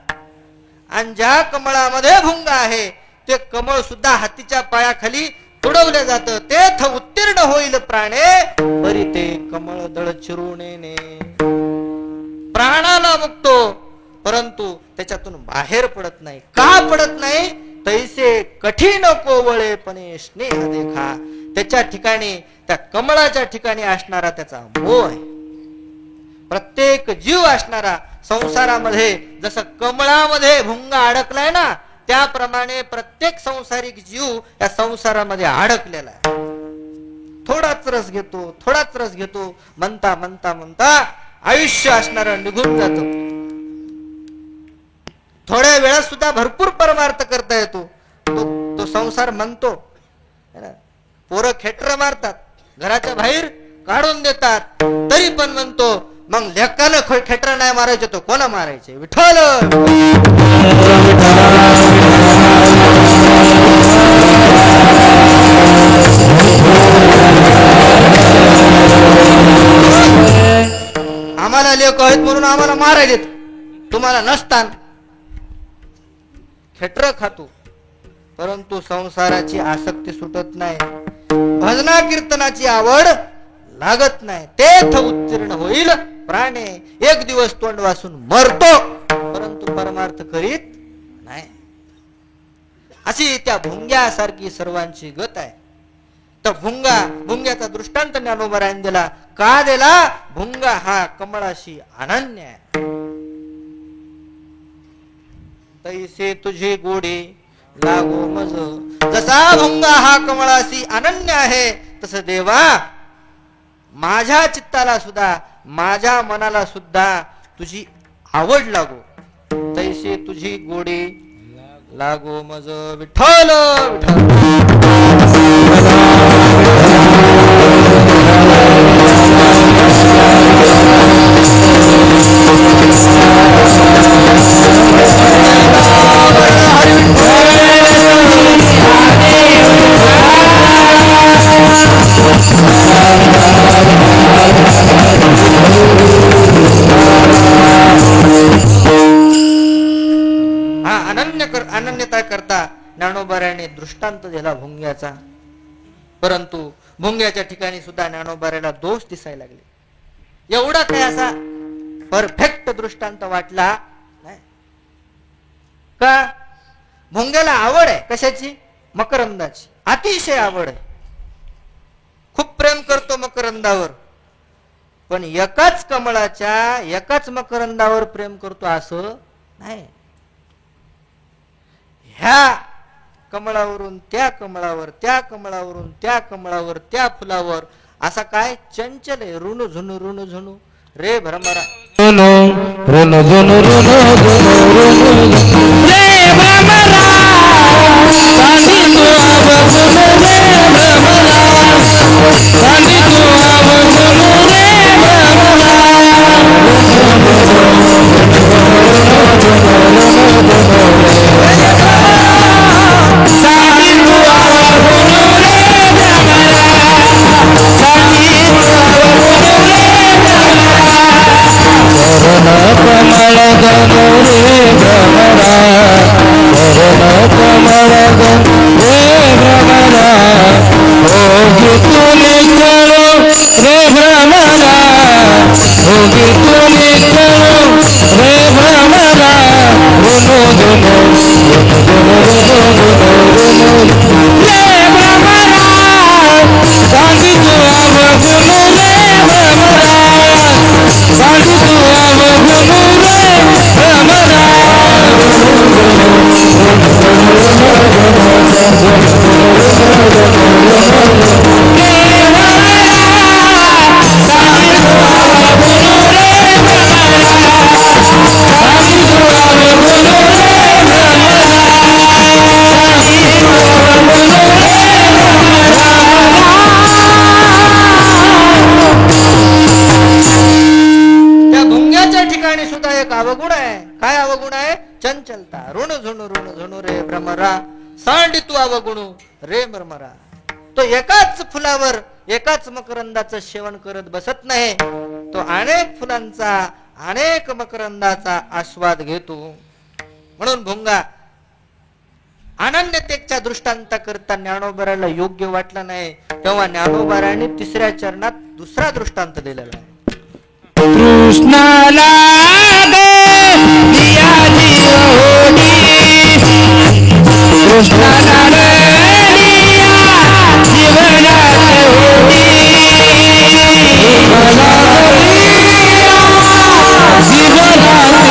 आणि ज्या कमळामध्ये भुंगा आहे ते कमळ सुद्धा हत्तीच्या पायाखाली तुडवलं जातं. तेथ उत्तीर्ण होईल प्राणे बरी ते कमळ दळ चिरुणेने. प्राणाला बघतो परंतु त्याच्यातून बाहेर पडत नाही. का पडत नाही? तैसे कठीण कोवळेपणे स्नेह देखा. त्याच्या ठिकाणी, त्या कमळाच्या ठिकाणी असणारा त्याचा मोह आहे. प्रत्येक जीव असणारा संसारामध्ये जसं कमळामध्ये भुंगा अडकलाय ना, त्याप्रमाणे प्रत्येक संसारिक जीव या संसारामध्ये अडकलेला आहे. थोडाच रस घेतो, थोडाच रस घेतो, म्हणता म्हणता म्हणता आयुष्य असणारं निघून जात. थोड्या वेळात सुद्धा भरपूर परमार्थ करता येतो. तो संसार म्हणतो. पोरं खेटर मारतात, घराच्या बाहेर काढून देतात, तरी पण म्हणतो मग लेकानं खेटर नाही मारायचे तो कोणा मारायचे? विठ्ठल. आम्हाला लेक आहेत म्हणून आम्हाला मारायला देत, तुम्हाला नसतान. खेटर खातो, परंतु संसाराची आसक्ती सुटत नाही, भजना कीर्तनाची आवड लागत नाही. तेथ उत्तीर्ण होईल प्राणे, एक दिवस तोंड वासून मरतो, परंतु परमार्थ करीत नाही. अशी त्या भुंग्यासारखी सर्वांची गत आहे. तर भुंग्याचा दृष्टांत ज्ञानोबरायांनी दिला. का दिला? भुंगा हा कमळाशी अनन्य आहे. तैसे तुझे गोडे लागो मज. जसा भुंगा हा कमळाशी अनन्य आहे, तसं देवा माझ्या चित्ताला सुद्धा, माझ्या मनाला सुद्धा तुझी आवड लागो. तैसे तुझी गोडे लागो मज. विठ्ठल विठ्ठल. अनन्यता करता ज्ञानोबाऱ्याने दृष्टांत दिला भुंग्याचा. परंतु भुंग्याच्या ठिकाणी सुद्धा ज्ञानोबाऱ्याला दोष दिसायला लागले. एवढा काय असा परफेक्ट दृष्टांत वाटला नाही का? भुंग्याला आवड आहे कशाची? मकरंदाची. अतिशय आवड आहे, खूप प्रेम करतो मकरंदावर. पण एकाच कमळाच्या एकाच मकरंदावर प्रेम करतो असं नाही. ह्या कमळावरून त्या कमळावर, त्या कमळावरून त्या कमळावर, त्या फुलावर असा काय चंचल आहे. ऋण झुनू ऋण झुनू रे भ्रमरा. ऋण झुनू ऋण झुनू रे भ्रमरा. अवगुण आहे. काय अवगुण आहे? चंचलता. ऋण झुणू ऋण झुणू रे भ्रमरा. सांडी तू अवगुणू रे भ्रमरा. तो एकाच फुलावर एकाच मकरंदाचं सेवन करत बसत नाही, तो अनेक फुलांचा अनेक मकरंदाचा आस्वाद घेतो. म्हणून भुंगा अनन्यतेच्या दृष्टांत करता ज्ञानोबाराला योग्य वाटलं नाही. तेव्हा ज्ञानोबाराने तिसऱ्या चरणात दुसरा दृष्टांत दिलेला आहे. कृष्णाला जीवनात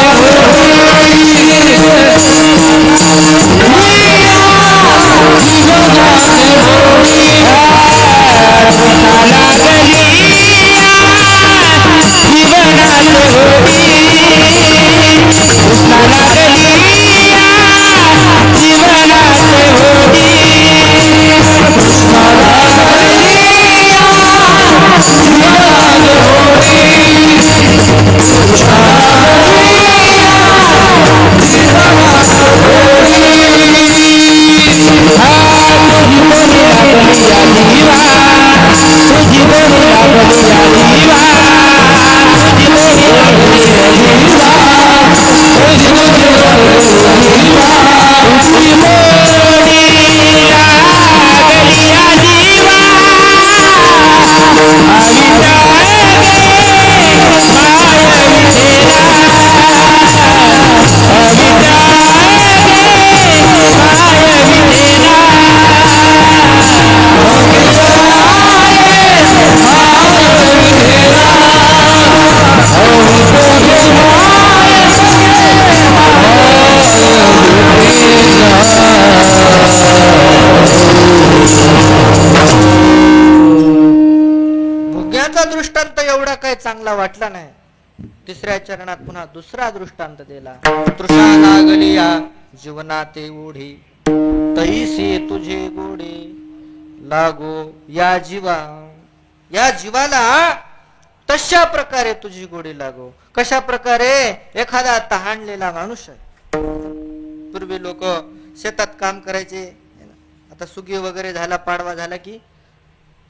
मागचा दृष्टांत एवढा काही चांगला वाटला नाही. तिसऱ्या चरणात पुन्हा दुसरा दृष्टांत दिला. तृषा लागली या जीवनाते ओढी, तैसे तुझे गोडे लागो या जीवा. या जीवाला तशा प्रकारे तुझी गोडी लागो. कशा प्रकारे? एखादा तहानलेला माणूस आहे. पूर्वी लोक शेतात काम करायचे. आता सुगी वगैरे झाला, पाडवा झाला की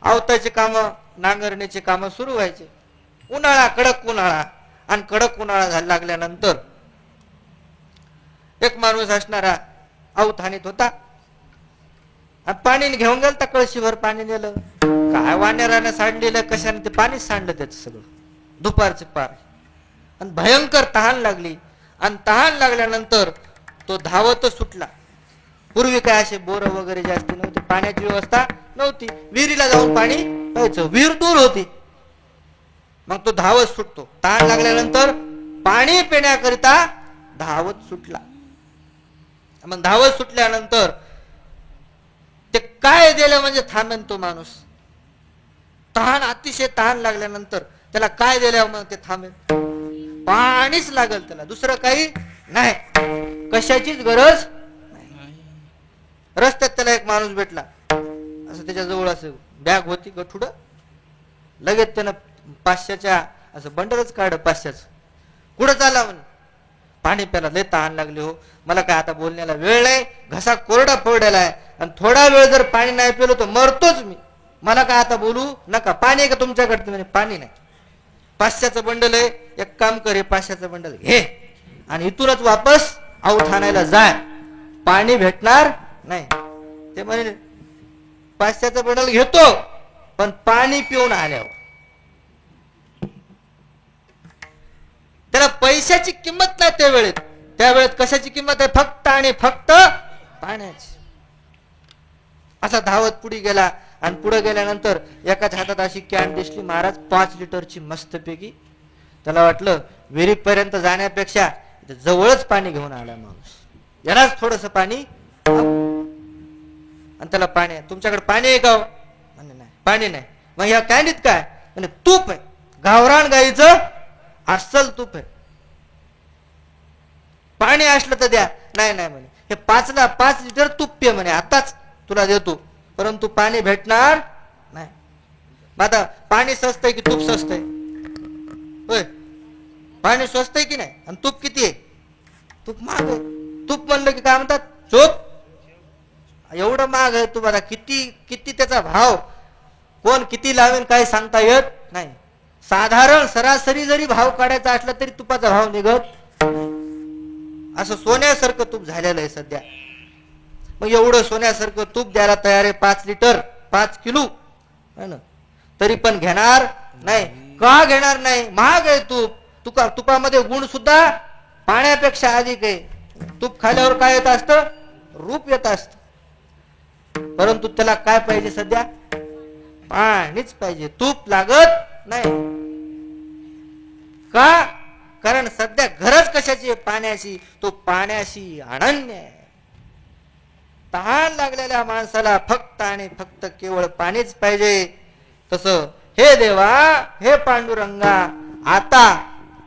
आवताचे काम, नांगरणीचे काम सुरू व्हायचे. उन्हाळा, कडक उन्हाळा, आणि कडक उन्हाळा झाला लागल्यानंतर एक माणूस असणारा आवत हानीत होता. पाणी घेऊन गेलं तर कळशीभर पाणी नेलं. काय वानेरानं सांडलेलं, कशाने ते पाणीच सांडलं त्याचं सगळं, दुपारचे पार. आणि भयंकर तहान लागली. आणि तहान लागल्यानंतर तो धावत सुटला. पूर्वी काय असे बोर वगैरे जास्त नव्हते, पाण्याची व्यवस्था नव्हती. विहिरीला जाऊन पाणी प्यायचं, विहीर दूर होती. मग तो धावत सुटतो. तहान लागल्यानंतर पाणी पिण्याकरिता धावत सुटला. मग धावत सुटल्यानंतर ते काय दिलं म्हणजे थांबेन तो माणूस. तहान, अतिशय तहान लागल्यानंतर त्याला काय दिलं मग ते थांबेन? पाणीच लागल त्याला, दुसरं काही नाही, कशाचीच गरज नाही. रस्त्यात त्याला एक माणूस भेटला. असं त्याच्या जवळ असं बॅग होती गठुड. लगेच त्यानं 500च्या असं बंडलच काढ 500च. कुठं चालला म्हणे? पाणी प्यायला, लय तहान लागली हो, मला काय आता बोलण्याला वेळ नाही, घसा कोरडा पडलेला आहे, आणि थोडा वेळ जर पाणी नाही पिलो तर मरतोच मी, मला काय आता बोलू नका. पाणी आहे का तुमच्याकडे? म्हणे पाणी नाही. 500चं बंडल आहे, एक काम कर, हे 500चं बंडल घे आणि इथूनच वापस आवत आणायला जाय, पाणी भेटणार नाही. ते म्हणे 500चं बंडल घेतो, पण पाणी पिऊन आल्यावर. त्याला पैशाची किंमत नाही त्यावेळेत. त्यावेळेत कशाची किंमत आहे? फक्त आणि फक्त पाण्याची. असा धावत पुढे गेला. आणि पुढे गेल्यानंतर एकाच हातात अशी कॅन दिसली, महाराज 5 लिटरची मस्तपैकी. त्याला वाटलं विहिरीपर्यंत जाण्यापेक्षा जवळच पाणी घेऊन आला माणूस, यालाच थोडस पाणी. आणि त्याला पाणी, तुमच्याकडे पाणी आहे का? म्हणे नाही, पाणी नाही. मग या कॅनीत काय? म्हणे तूप आहे, गावरान गाईचं अस्सल तूप आहे. पाणी असलं तर द्या. नाही नाही म्हणे, हे 5 लिटर तूप पे म्हणे, आताच तुला देतो, परंतु पाणी भेटणार नाही. आता पाणी स्वस्त आहे की तूप स्वस्त आहे? होय, पाणी स्वस्त आहे की नाही? आणि तूप किती आहे? तूप महाग आहे. तूप म्हणलं की काय म्हणतात? चोप. एवढं महाग आहे तुम्हाला, किती किती त्याचा भाव, कोण किती लावेल काय सांगता येत नाही. साधारण सरासरी जरी भाव काढायचा असला तरी तुपाचा भाव निघत. असं सोन्यासारखं तूप झालेलं आहे सध्या. मग एवढं सोन्यासारखं तूप द्यायला तयार आहे 5 लिटर, 5 किलो है ना, तरी पण घेणार नाही. का घेणार नाही? महाग आहे तूप. तुपामध्ये गुण सुद्धा पाण्यापेक्षा अधिक आहे. तूप खाल्यावर काय येत असतं? रूप येत असत. परंतु त्याला काय पाहिजे सध्या? पाणीच पाहिजे, तूप लागत नाही. का? कारण सध्या गरज कशाची आहे? पाण्याची. तो पाण्याशी अनन्य आहे. तहान लागलेल्या माणसाला फक्त आणि फक्त केवळ पाणीच पाहिजे. तसं हे देवा, हे पांडुरंगा, आता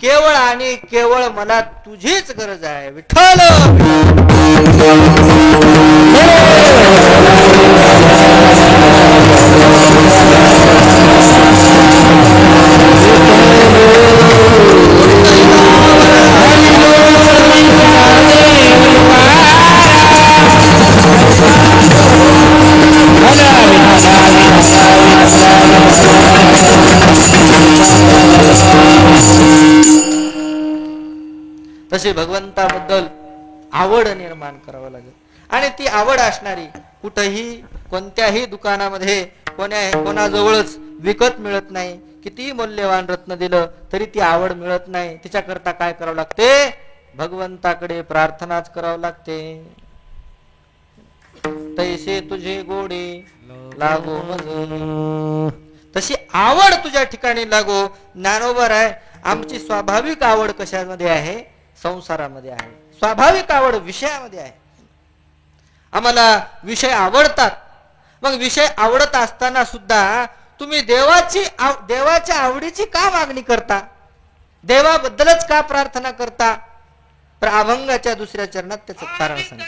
केवळ आणि केवळ मला तुझीच गरज आहे. विठ्ठल तशी भगवंताबद्दल आवड निर्माण करावं लागेल. आणि ती आवड असणारी कुठेही कोणत्याही दुकानामध्ये कोणाजवळच विकत मिळत नाही. किती मूल्यवान रत्न दिलं तरी ती आवड मिळत नाही. तिच्याकरता काय करावं लागते? भगवंताकडे प्रार्थनाच करावं लागते. तैसे तुझे गोडे लागो मज. तशी आवड तुझ्या ठिकाणी लागो. ज्ञानोबर आहे, आमची स्वाभाविक आवड कशामध्ये आहे? संसारामध्ये आहे. स्वाभाविक आवड विषयामध्ये आहे. आम्हाला विषय आवडतात. मग विषय आवडत असताना सुद्धा तुम्ही देवाच्या आवडीची का मागणी करता, देवाबद्दलच का प्रार्थना करता? तर अभंगाच्या दुसऱ्या चरणात त्याचं कारण सांग.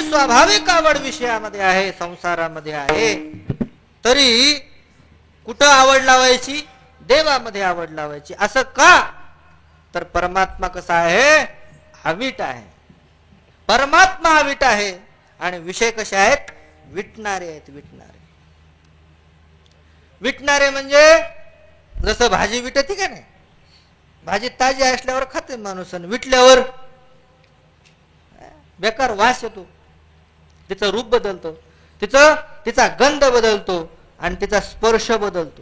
स्वाभाविक आवड विषयामध्ये आहे, संसारामध्ये आहे, तरी कुठं आवड लावायची? देवामध्ये आवड लावायची. असं का? तर परमात्मा कसा आहे? अवीट आहे. परमात्मा अवीट आहे आणि विषय कसे आहेत? विटणारे आहेत. विटणारे म्हणजे जसं भाजी विटती का नाही, भाजी ताजी असल्यावर खाते माणूस, विटल्यावर बेकार वास येतो, तिचं रूप बदलतं, तिचा गंध बदलतो आणि तिचा स्पर्श बदलतो.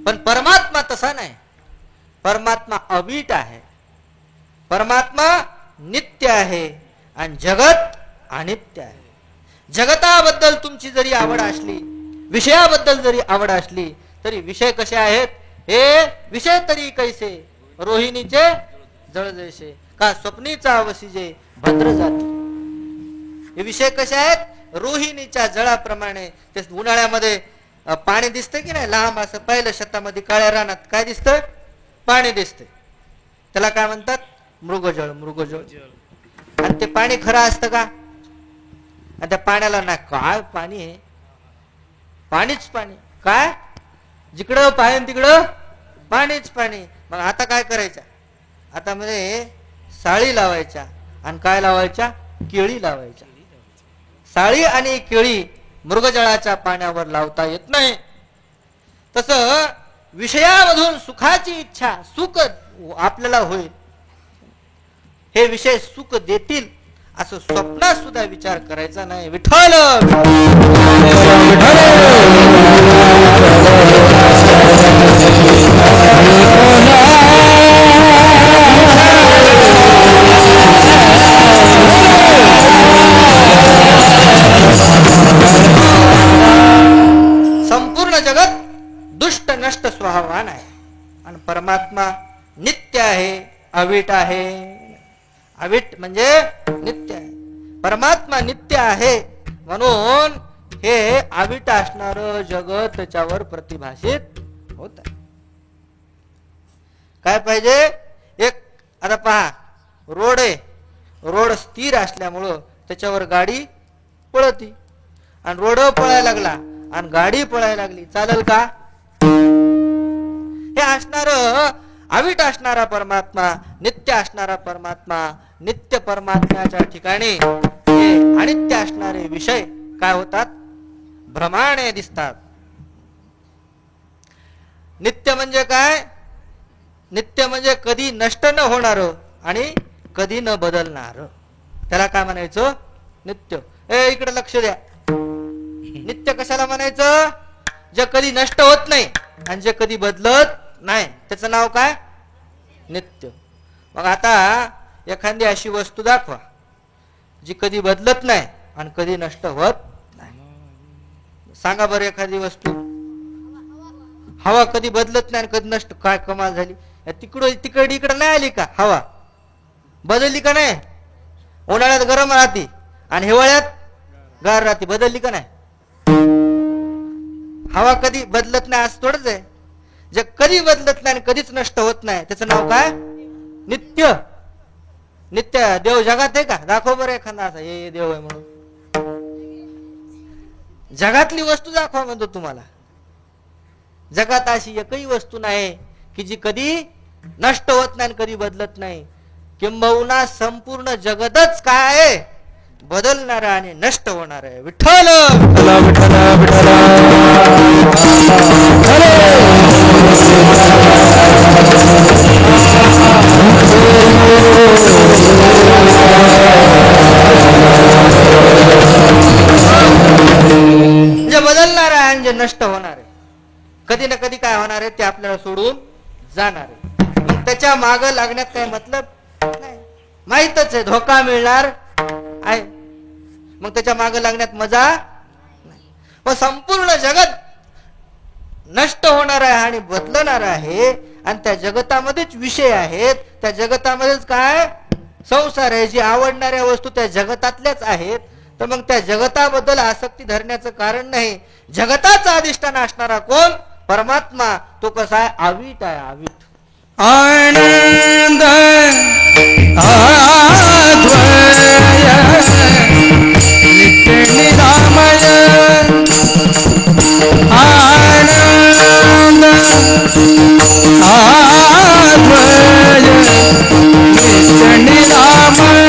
पण परमात्मा तसा नाही. परमात्मा अवीट आहे, परमात्मा नित्य आहे आणि जगत अनित्य आहे. जगताबद्दल तुमची जरी आवड असली, विषयाबद्दल जरी आवड असली, तरी विषय कसे आहेत? हे विषय तरी कैसे रोहिणीचे जळ जैसे, का स्वप्नीचा वसिजे भद्र जाती. हे विषय कसे आहेत? रोहिणीच्या जळाप्रमाणे. ते उन्हाळ्यामध्ये पाणी दिसतं की नाही, लांब असं पहिल्या शेतामध्ये काळ्या रानात काय दिसतं? पाणी दिसतं. त्याला काय म्हणतात? मृगजळ. आणि ते पाणी खरं असतं का? आणि त्या पाण्याला ना काय पाणी आहे, पाणीच पाणी. काय जिकडं पाहिजे तिकडं पाणीच पाणी. मग आता काय करायचं? आता मध्ये साळी लावायच्या आणि काय लावायच्या? केळी लावायच्या. साळी आणि केळी मृगजळाच्या पाण्यावर लावता येत नाही. तसं विषयामधून सुखाची इच्छा, सुख आपल्याला होईल, हे विषय सुख देतील असं स्वप्नात सुद्धा विचार करायचा नाही. विठ्ठल संपूर्ण जगत दुष्ट नष्ट स्वभावान आहे आणि परमात्मा नित्य आहे, अवीट आहे. अवीट म्हणजे नित्य आहे. परमात्मा नित्य आहे म्हणून हे अवीट असणार जगत त्याच्यावर प्रतिभाषित होत आहे. काय पाहिजे? एक आता पहा, रोड आहे, रोड स्थिर असल्यामुळं त्याच्यावर गाडी पळती आणि रोड पळायला लागला आणि गाडी पळायला लागली, चालेल का? हे असणार अविट असणारा परमात्मा, नित्य असणारा परमात्मा, नित्य परमात्म्याच्या ठिकाणी हे अनित्य असणारे विषय काय होतात? भ्रमाने दिसतात. नित्य म्हणजे काय? नित्य म्हणजे कधी नष्ट न होणार आणि कधी न बदलणार, त्याला काय म्हणायचं? नित्य. इकडे लक्ष द्या. नित्य कशाला म्हणायचं? जे कधी नष्ट होत नाही आणि जे कधी बदलत नाही त्याचं नाव काय? नित्य. मग आता एखादी अशी वस्तू दाखवा जी कधी बदलत नाही आणि कधी नष्ट होत नाही. सांगा बरं एखादी वस्तू. हवा कधी बदलत नाही आणि कधी नष्ट. काय कमाल झाली. तिकडे इकडे नाही आली का? हवा बदलली का नाही? उन्हाळ्यात गरम राहते आणि हिवाळ्यात गार राहते. बदलली का नाही? हवा कधी बदलत नाही असं थोडंच आहे. जे कधी बदलत नाही आणि कधीच नष्ट होत नाही त्याचं नाव काय? नित्य. नित्य देव जगात आहे का? दाखव बरं एखादा असा हे देव आहे म्हणून. जगातली वस्तू दाखवा म्हणतो तुम्हाला. जगात अशी एकही वस्तू नाही की जी कधी नष्ट होत नाही कधी बदलत नाही. किंबहुना संपूर्ण जगतच काय आहे? बदलणार आणि नष्ट होणार आहे. विठ्ठल विठ्ठला विठ्ठला विठ्ठला जे बदलणार आहे आणि जे नष्ट होणार आहे. कधी ना कधी काय होणार आहे ते आपल्याला सोडून जाणार आहे. मग त्याच्या माग लागण्यात काय मतलब नाही. माहीतच आहे धोका मिळणार आहे. मग त्याच्या माग लागण्यात मजा नाही. व संपूर्ण जगत नष्ट होणार आहे आणि बदलणार आहे आणि त्या जगतामध्येच विषय आहेत. त्या जगतामध्येच काय संसार आहे. जी आवडणाऱ्या वस्तू त्या जगतातल्याच आहेत. तर मग त्या जगताबद्दल आसक्ती धरण्याचं कारण नाही. जगताचा अधिष्ठान असणारा कोण? परमात्मा. तो कसा आहे? अवीट आहे. अवीट. आनंद नित्य निरामय आनंद नित्य निरामय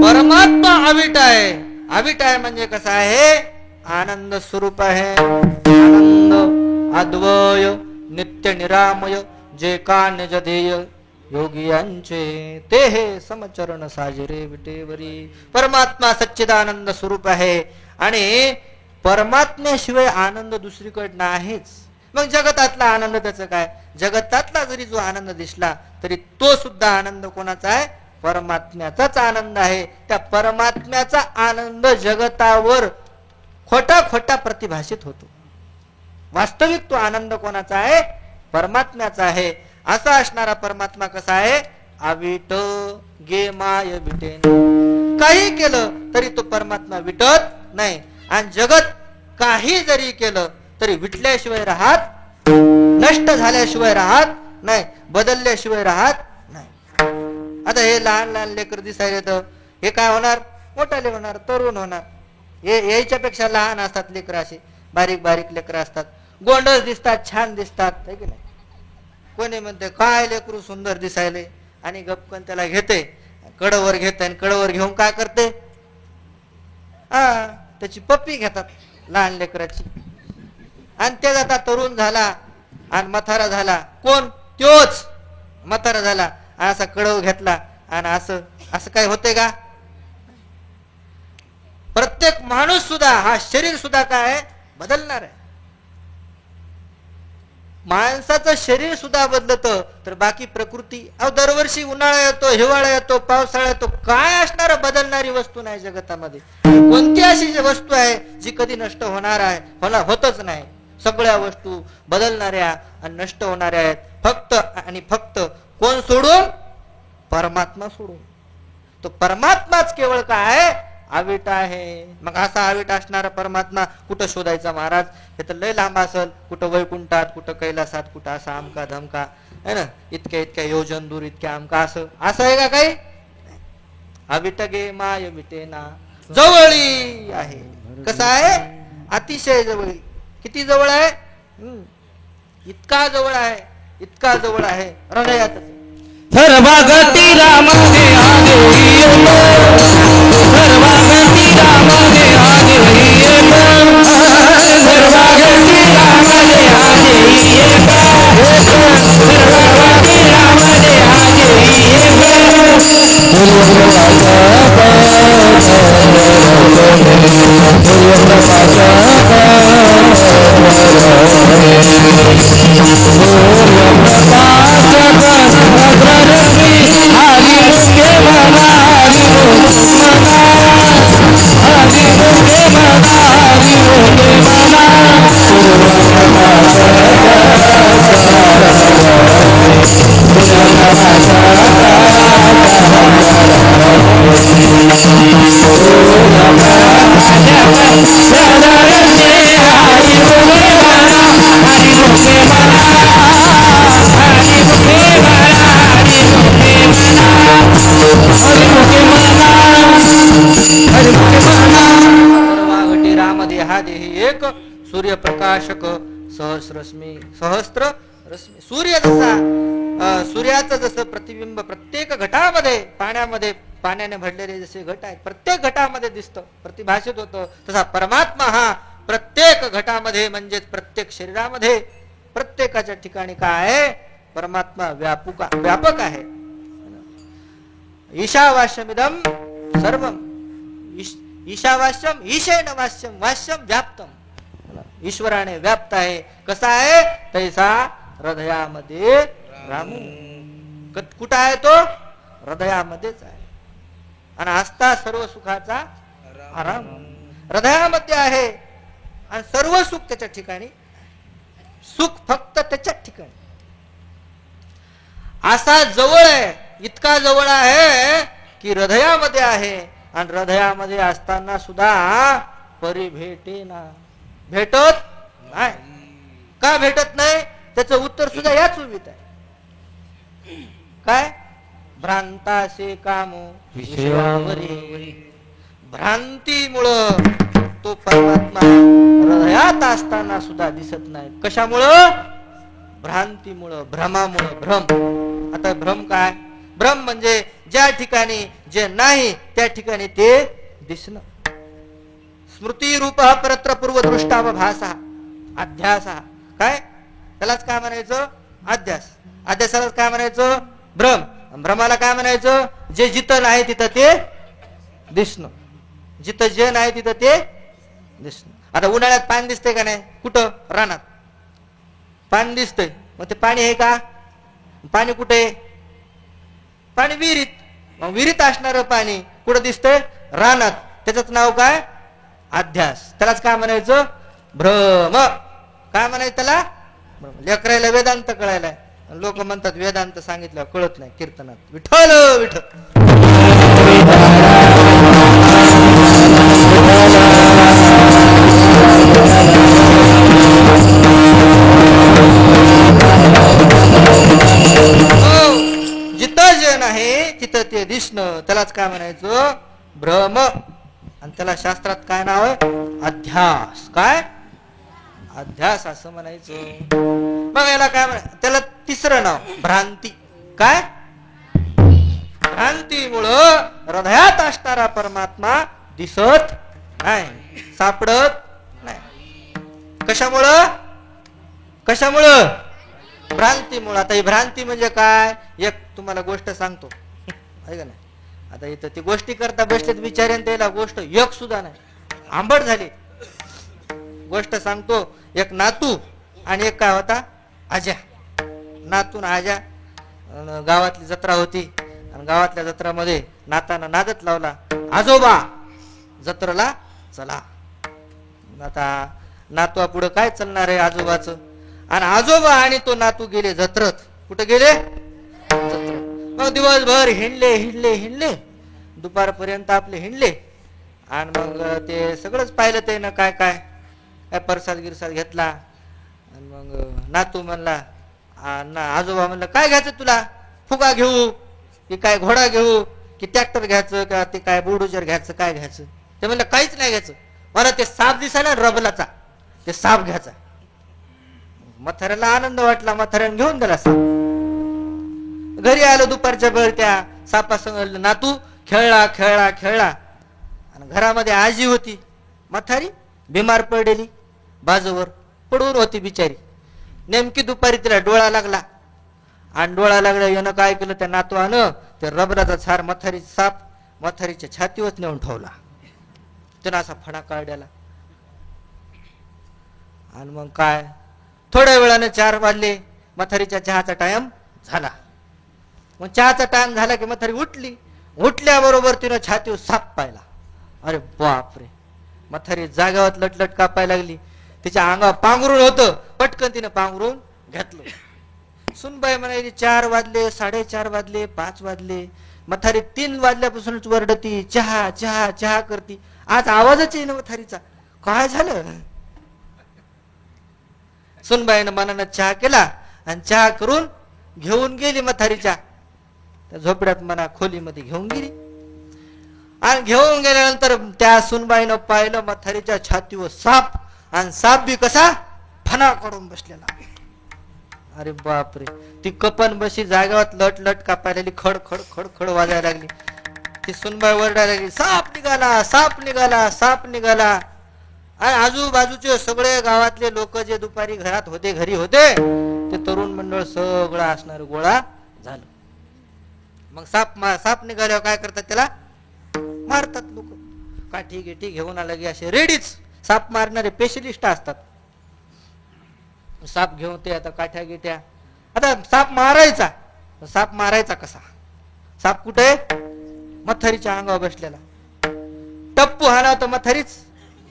परमात्मा अविट आहे. अविट आहे म्हणजे कसं आहे? आनंद स्वरूप आहे. आनंद अद्वय नित्य निरामय जे का निज ध्येय योगियांचे ते हे समचरण साजरे विटेवरी. परमात्मा सच्चिदानंद स्वरूप आहे आणि परमात्म्याशिवाय आनंद दुसरीकडे नाहीच. मग जगतातला आनंद त्याचं काय? जगतातला जरी जो आनंद दिसला तरी तो सुद्धा आनंद कोणाचा आहे? परमात्म्याचाच आनंद आहे. त्या परमात्म्याचा आनंद जगतावर खोटा खोटा प्रतिभाषित होतो. वास्तविक तो आनंद कोणाचा आहे? परमात्म्याचा आहे. असा असणारा परमात्मा कसा आहे? अविट गे माय विटेन. काही केलं तरी तो परमात्मा विटत नाही आणि जगत काही जरी केलं तरी विटल्याशिवाय राहत, नष्ट झाल्याशिवाय राहत नाही, बदलल्याशिवाय राहत नाही. आता हे लहान लहान लेकर दिसायला तर हे काय होणार? मोठाले होणार, तरुण होणार. हे याच्यापेक्षा लहान असतात लेकर, असे बारीक बारीक लेकर असतात, गोंडस दिसतात, छान दिसतात, है की नाही? कोणी म्हणते काय लेकरू सुंदर दिसायले आणि गपकन त्याला घेते, कडवर घेते आणि कडवर घेऊन काय करते? त्याची पप्पी घेतात लहान लेकराची आणि ते जाता तरुण झाला आणि म्हातारा झाला. कोण? त्योच म्हातारा झाला, असा कडव घेतला आणि असं असं काय होते का? प्रत्येक माणूस सुद्धा, हा शरीर सुद्धा काय बदलणार आहे. माणसाचं शरीर सुद्धा बदलत तर बाकी प्रकृती, दरवर्षी उन्हाळा येतो, हिवाळा येतो, पावसाळा येतो, काय असणार बदलणारी वस्तू नाही जगतामध्ये. कोणती अशी वस्तू आहे जी कधी नष्ट होणार आहे? होतच नाही. सगळ्या वस्तू बदलणाऱ्या आणि नष्ट होणाऱ्या आहेत. फक्त आणि फक्त कोण सोडून? परमात्मा सोडून. तो परमात्माच केवळ काय? अविट आहे. मग असा अविट असणारा परमात्मा कुठं शोधायचा महाराज? हे तर लय लांब असल, कुठं वैकुंठात, कुठं कैलासात, कुठं असा आमका धमका है ना, इतक्या इतक्या योजन दूर, इतक्या आमका, असं असं आहे का काही? अविट गे माय विटेना. जवळी आहे. कसं आहे? अतिशय जवळी. किती जवळ आहे? इतका जवळ आहे, इतका जवळ आहे, हृदयात. सर्वागती राम दे आगे येतो, सर्वागती राम दे आगे येतो, सर्वागती राम दे आगे येतो, सर्वागती राम दे आगे एक सूर्यप्रकाशक सहस्रश्मी. सहस्त्र रश्मी. सूर्य जसा, सूर्याचं जसं प्रतिबिंब प्रत्येक घटामध्ये, पाण्याने भरलेले जसे घट आहेत, प्रत्येक घटामध्ये दिसतं, प्रतिभाषित होतं, तसा परमात्मा हा प्रत्येक घटामध्ये म्हणजेच प्रत्येक शरीरामध्ये, प्रत्येकाच्या ठिकाणी काय आहे? परमात्मा व्यापक आहे. ईशावास्यमिदं सर्वम. ईशावास्यम ईशेन वास्यम वास्यम व्याप्तम. ईश्वराने व्याप्त आहे. कसा आहे? तैसा हृदयामध्ये रामू. कुठं आहे तो? हृदयामध्येच आहे. आणि असता सर्व सुखाचा आराम हृदयामध्ये आहे आणि सर्व सुख त्याच्या ठिकाणी. सुख फक्त त्याच्या ठिकाणी. असा जवळ आहे, इतका जवळ आहे की हृदयामध्ये आहे. आणि हृदयामध्ये असताना सुद्धा परिभेटेना. भेटत नाही. का भेटत नाही? त्याचं उत्तर सुद्धा याच उभीत आहे. काय? भ्रांतासे काम विषयावरी. भ्रांतीमुळं तो परमात्मा हृदयात असताना सुद्धा दिसत नाही. कशामुळं? भ्रांतीमुळं, भ्रमामुळं. भ्रम. आता भ्रम काय? भ्रम म्हणजे ज्या ठिकाणी जे नाही त्या ठिकाणी ते दिसणं. स्मृती रूप परत्र पूर्व दृष्टावभास. अध्यास. काय? त्यालाच काय म्हणायचं? अध्यास. अध्यासालाच काय म्हणायचं? भ्रम. भ्रमाला काय म्हणायचं? जे जिथं नाही तिथं ते दिसणं, जिथं जे नाही तिथं ते दिसणं. आता उन्हाळ्यात पाणी दिसतंय का नाही? कुठं? रानात पाणी दिसतंय. मग ते पाणी आहे का? पाणी कुठे? पाणी विहिरीत. मग विहिरीत असणारं पाणी कुठं दिसतंय? रानात. त्याच नाव काय? अध्यास. त्यालाच काय म्हणायचं? भ्रम. काय म्हणायचं त्याला? लेकरायला वेदांत कळायलाय, लोक म्हणतात वेदांत सांगितलं कळत नाही. कीर्तनात विठ्ठल विठ्ठल. जिथं जे नाही तिथं ते दिसणं, त्यालाच काय म्हणायचं? भ्रम. आणि त्याला शास्त्रात काय नाव आहे? अध्यास. काय? अध्यास असं म्हणायचं. मग याला काय त्याला तिसरं नाव भ्रांती. काय? भ्रांतीमुळं हृदयात असणारा परमात्मा दिसत नाही, सापडत नाही. कशामुळं? कशामुळं? भ्रांतीमुळं. आता ही भ्रांती म्हणजे काय? एक तुम्हाला गोष्ट सांगतो, आहे का नाही? आता इथं ती गोष्टी करता बसलेत बिचाऱ्यान, त्याला गोष्ट एक सुद्धा नाही, आंबट झाली. गोष्ट सांगतो. एक नातू आणि एक काय होता? आजा. नातून आजा. गावातली जत्रा होती आणि गावातल्या जत्रामध्ये नाताना नादच लावला, आजोबा जत्रेला चला. आता नातू पुढं काय चालणार आहे आजोबाचं? आणि आजोबा आणि तो नातू गेले जत्रत. कुठं गेले? जत्रत. मग दिवसभर हिंडले हिंडले हिंडले, दुपारपर्यंत आपले हिंडले. आणि मग ते सगळंच पाहिलं ते ना, काय काय काय परसाद गिरसाद घेतला. आणि मग नातू म्हणला, आजोबा म्हणलं काय घ्यायचं तुला? फुगा घेऊ की काय घोडा घेऊ की ट्रॅक्टर घ्यायचं का ते काय बुलडोजर घ्यायचं, काय घ्यायचं? ते म्हणलं काहीच नाही घ्यायचं, मला ते साप दिसायला रबलाचा, ते साप घ्यायचा. म्हाताऱ्याला आनंद वाटला, म्हाताऱ्याने घेऊन दिला साप. घरी आलो दुपारच्या वेळ, त्या सापासंग नातू खेळला खेळला खेळला. आणि घरामध्ये आजी होती म्हातारी, बिमार पडलेली, बाजूवर पडून होती बिचारी. नेमकी दुपारी तिला डोळा लागला. आणि डोळा लागला, यानं काय केलं त्या नातवानं? ते रबराचा छार म्हातारीचा साप म्हातारीच्या छातीवर नेऊन ठेवला. त्यानं असा फणा काढला. आणि मग काय, थोड्या वेळानं 4 वाजले, म्हातारीच्या चहाचा टाइम झाला. मग चहाचा टाइम झाला की म्हातारी उठली. उठल्याबरोबर तिनं छातीवर साप पाहिला. अरे बापरे! म्हातारी जागावर लटलट कापायला लागली. तिच्या अंगावर पांघरून होतं, पटकन तिनं पांघरून घेतलं. सुनबाई म्हणाली 4 वाजले, 4:30 वाजले, 5 वाजले. म्हातारी 3 वाजल्यापासूनच वरडती, चहा चहा चहा करती. आज आवाजच येईना म्हातारीचा. काय झालं? सुनबाईनं मनानं चहा केला आणि चहा करून घेऊन गेली म्हातारीच्या त्या झोपड्यात, म्हणा खोलीमध्ये घेऊन गेली. आणि घेऊन गेल्यानंतर त्या सुनबाईनं पाहिलं म्हातारीच्या छातीवर साप. आणि साप बी कसा? फणा काढून बसलेला. अरे बापरे! ती कपन बशी जागेवर लट लट कापायला, खड खड खड खड वाजायला लागली. ती सुनबाई वरडायला लागली, साप निघाला, साप निघाला, साप निघाला. आणि आजूबाजूचे सगळे गावातले लोक जे दुपारी घरात होते, घरी होते, ते तरुण मंडळ सगळं असणार गोळा झालं. मग साप निघाल्यावर काय करतात? त्याला मारतात लोक. काठी गिठी घेऊन आलं की असे रेडीच साप मारणारे स्पेशलिस्ट असतात. साप घेऊन ते आता काठ्या गिट्या. आता साप मारायचा कसा? साप कुठे? म्हातारीच्या अंगावर बसलेला. टप्पू हाना तर म्हातारीच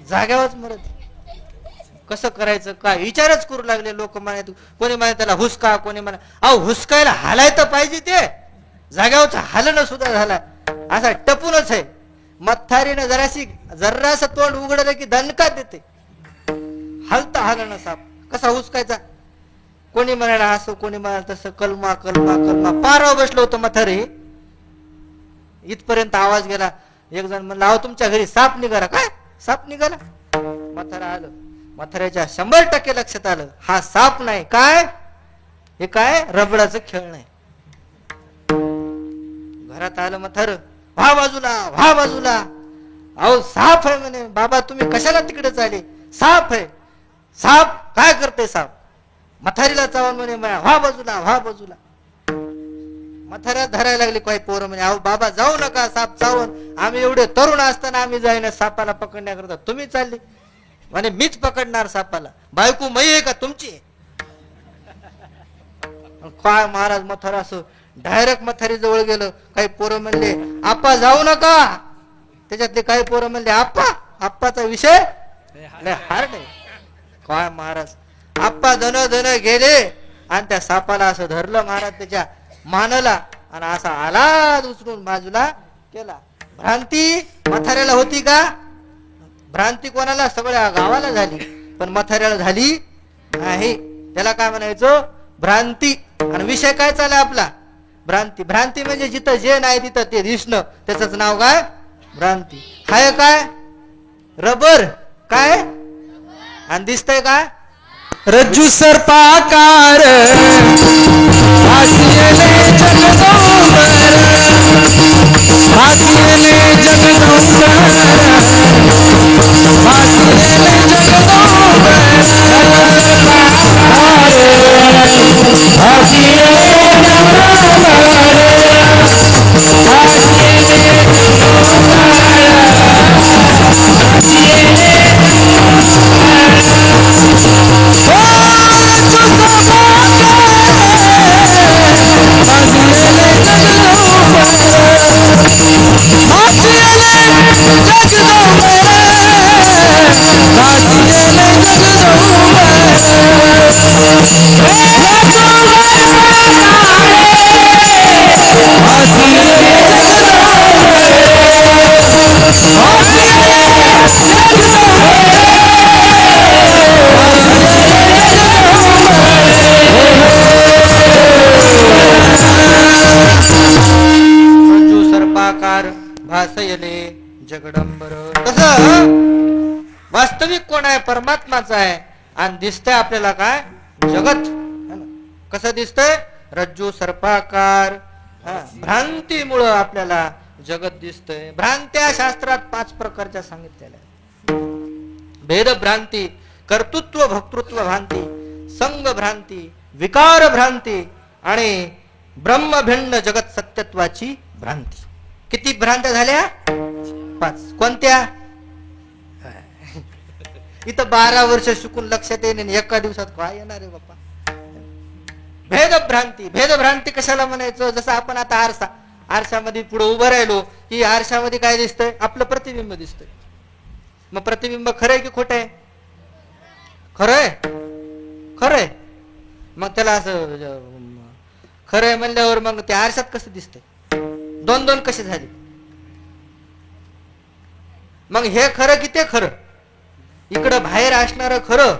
जाग्यावरच मरत. कसं करायचं काय विचारच करू लागले लोक. म्हणे कोणी म्हणे त्याला हुसका, कोणी म्हणे अहो हुसकायला हालाय तर पाहिजे, ते जाग्यावरच हालणं सुद्धा झाला, असा टपूनच आहे. म्हातारीनं जरासं तोंड उघडलं की दणका देते. हलता हालणं साप. कसा हुसकायचा? कोणी म्हणाला असं, कोणी म्हणाला तसं. कलमा कलमा कलमा. पारावर बसलो होतं म्हातारी, इथपर्यंत आवाज गेला. एक जण म्हणला, अहो तुमच्या घरी साप निघाला. काय साप निघाला? म्हातारा आलं. म्हाताऱ्याच्या 100% लक्षात आलं, हा साप नाही, काय हे? काय रबडाचं खेळ नाही. घरात आलं म्हातार, व्हा बाजूला, व्हा बाजूला. अहो साप आहे म्हणे. बाबा तुम्ही कशाला तिकडे चाले? साप आहे. साप काय करते साप? म्हातारीला चावून म्हणे, व्हा बाजूला, व्हा बाजूला. म्हाताऱ्यात धरायला लागली काही पोरं म्हणजे अहो बाबा जाऊ नका साप चावून आम्ही एवढे तरुण असताना आम्ही जाईना सापाला पकडण्याकरता तुम्ही चालले म्हणे मीच पकडणार सापाला बायको मै आहे का तुमची काय महाराज म्हातारा असं डायरेक्ट म्हातारी जवळ गेलं काही पोरं म्हणले आप्पा जाऊ नका त्याच्यातले काही पोरं म्हणले आप्पाचा विषय हार्ड आहे काय महाराज आप्पा धन गेले आणि त्या सापाला असं धरलं महाराज त्याच्या मानला आणि असा आला उचलून बाजूला केला भ्रांती म्हाताऱ्याला होती का भ्रांती कोणाला सगळ्या गावाला झाली पण म्हाताऱ्याला झाली नाही त्याला काय म्हणायचं भ्रांती आणि विषय काय चालला आपला भ्रांती भ्रांती म्हणजे जिथं जे नाही तिथं ते दिसणं त्याच नाव काय भ्रांती हाय काय रबर काय आणि दिसतंय काय रज्जू सर्पाकार भासियले जगदंबर भासियले जगदंबर भासियले जगदंबर भासियले भासयले जगदंबर तसं वास्तविक कोण आहे परमात्माच आहे आणि दिसतंय आपल्याला काय जगत कसं दिसतंय रज्जू सर्पाकार भ्रांतीमुळं आपल्याला जगत दिसतंय भ्रांत्या शास्त्रात 5 प्रकारच्या सांगितलेल्या भेद भ्रांती कर्तृत्व भोक्तृत्व भ्रांती संग भ्रांती विकार भ्रांती आणि ब्रह्मभिन्न जगत सत्यत्वाची भ्रांती किती भ्रांत्या झाल्या 5 कोणत्या इथं 12 वर्ष शिकून लक्षात येईल एका दिवसात काय येणार आहे बाप्पा भेद भ्रांती कशाला म्हणायचं जसं आपण आता आरशामध्ये पुढे उभं राहिलो की आरशामध्ये काय दिसतंय आपलं प्रतिबिंब दिसतंय मग प्रतिबिंब खरंय की खोटं आहे खरंय मग त्याला असं खरंय म्हणल्यावर मग त्या आरशात कसं दिसतंय 2 कसे झाले मग हे खरं की ते खरं इकडं बाहेर असणार खरं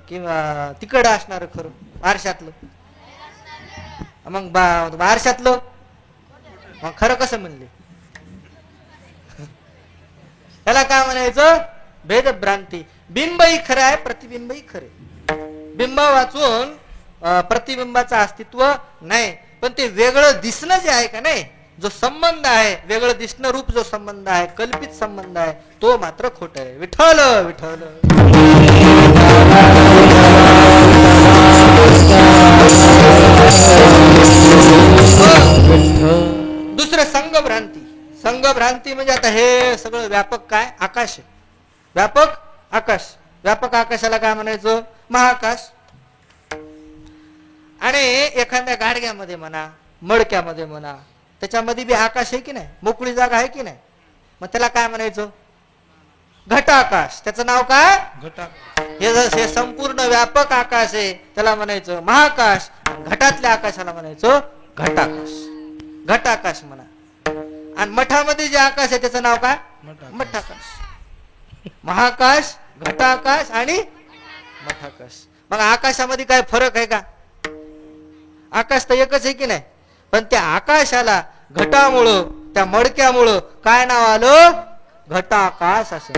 किंवा तिकडं असणार खरं आरशातलं मग आरशातलं मग खरं कसं म्हणले त्याला काय म्हणायचं भेद भ्रांती बिंबही खरं आहे प्रतिबिंबही खरे बिंब वाचून प्रतिबिंबाचं अस्तित्व नाही पण ते वेगळं दिसणं जे आहे का नाही जो संबंध आहे वेगळं दिसणं रूप जो संबंध आहे कल्पित संबंध आहे तो मात्र खोट आहे विठ्ठल विठ्ठल दुसरं संघ भ्रांती म्हणजे आता हे सगळं व्यापक काय आकाश आहे व्यापक आकाशाला काय म्हणायचं महाआकाश आणि एखाद्या गाडग्यामध्ये म्हणा मडक्यामध्ये म्हणा त्याच्यामध्ये बी आकाश आहे की नाही मोकळी जागा आहे की नाही मग त्याला काय म्हणायचं घटाकाश त्याचं नाव काय हे संपूर्ण व्यापक आकाश आहे त्याला म्हणायचं महाआकाश घटातल्या आकाशाला म्हणायचं घटाकाश म्हणा आणि मठामध्ये जे आकाश आहे त्याचं नाव काय मठाकाश महाआकाश घटाकाश आणि मठाकाश मग आकाशामध्ये काय फरक आहे का आकाश तर एकच आहे की नाही पण त्या आकाशाला घटामुळं त्या मडक्यामुळं काय नाव आलं घटाकाश असं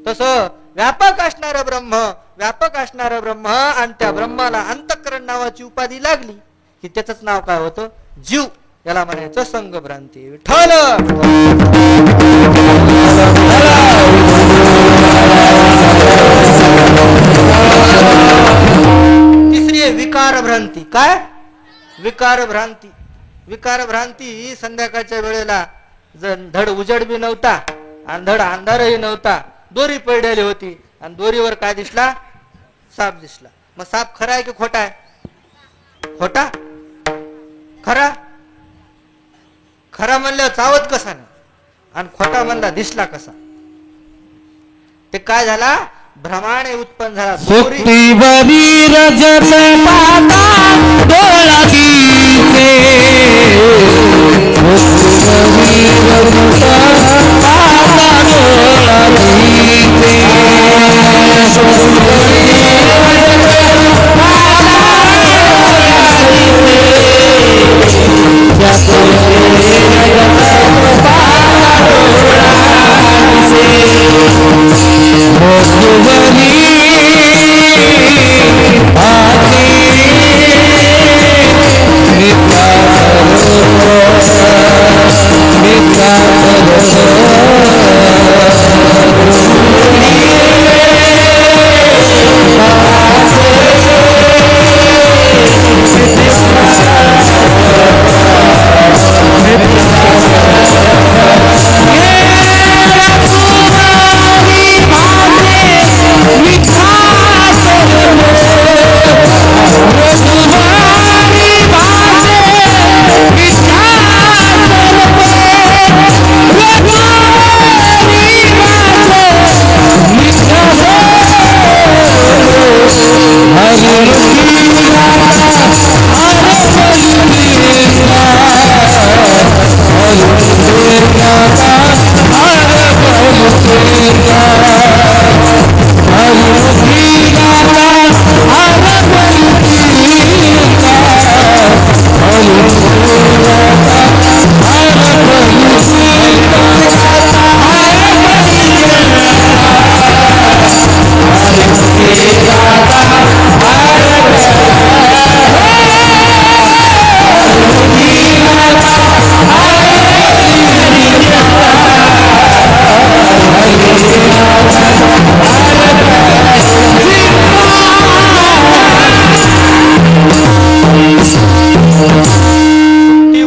तसं व्यापक असणारं ब्रह्म आणि त्या ब्रह्माला अंतःकरण नावाची उपाधी लागली की त्याच नाव काय होतं जीव याला म्हणायचं संघ भ्रांती विठ्ठल तिसरी विकार भ्रांती काय विकार भ्रांती विकार भ्रांती संध्याकाळच्या वेळेला धड उजड बी नव्हता आणि धड अंधारही नव्हता, दोरी पडलेली होती आणि दोरीवर काय दिसला? साप दिसला. मग साप खरा आहे की खोटा आहे? खोटा. खरा. खरा म्हणलं चावत कसा नाही आणि खोटा म्हणला दिसला कसा? ते काय झाला? भ्रमाने उत्पन्न झाला. सुट्टीवरी रजत पाता डोळा दिसे,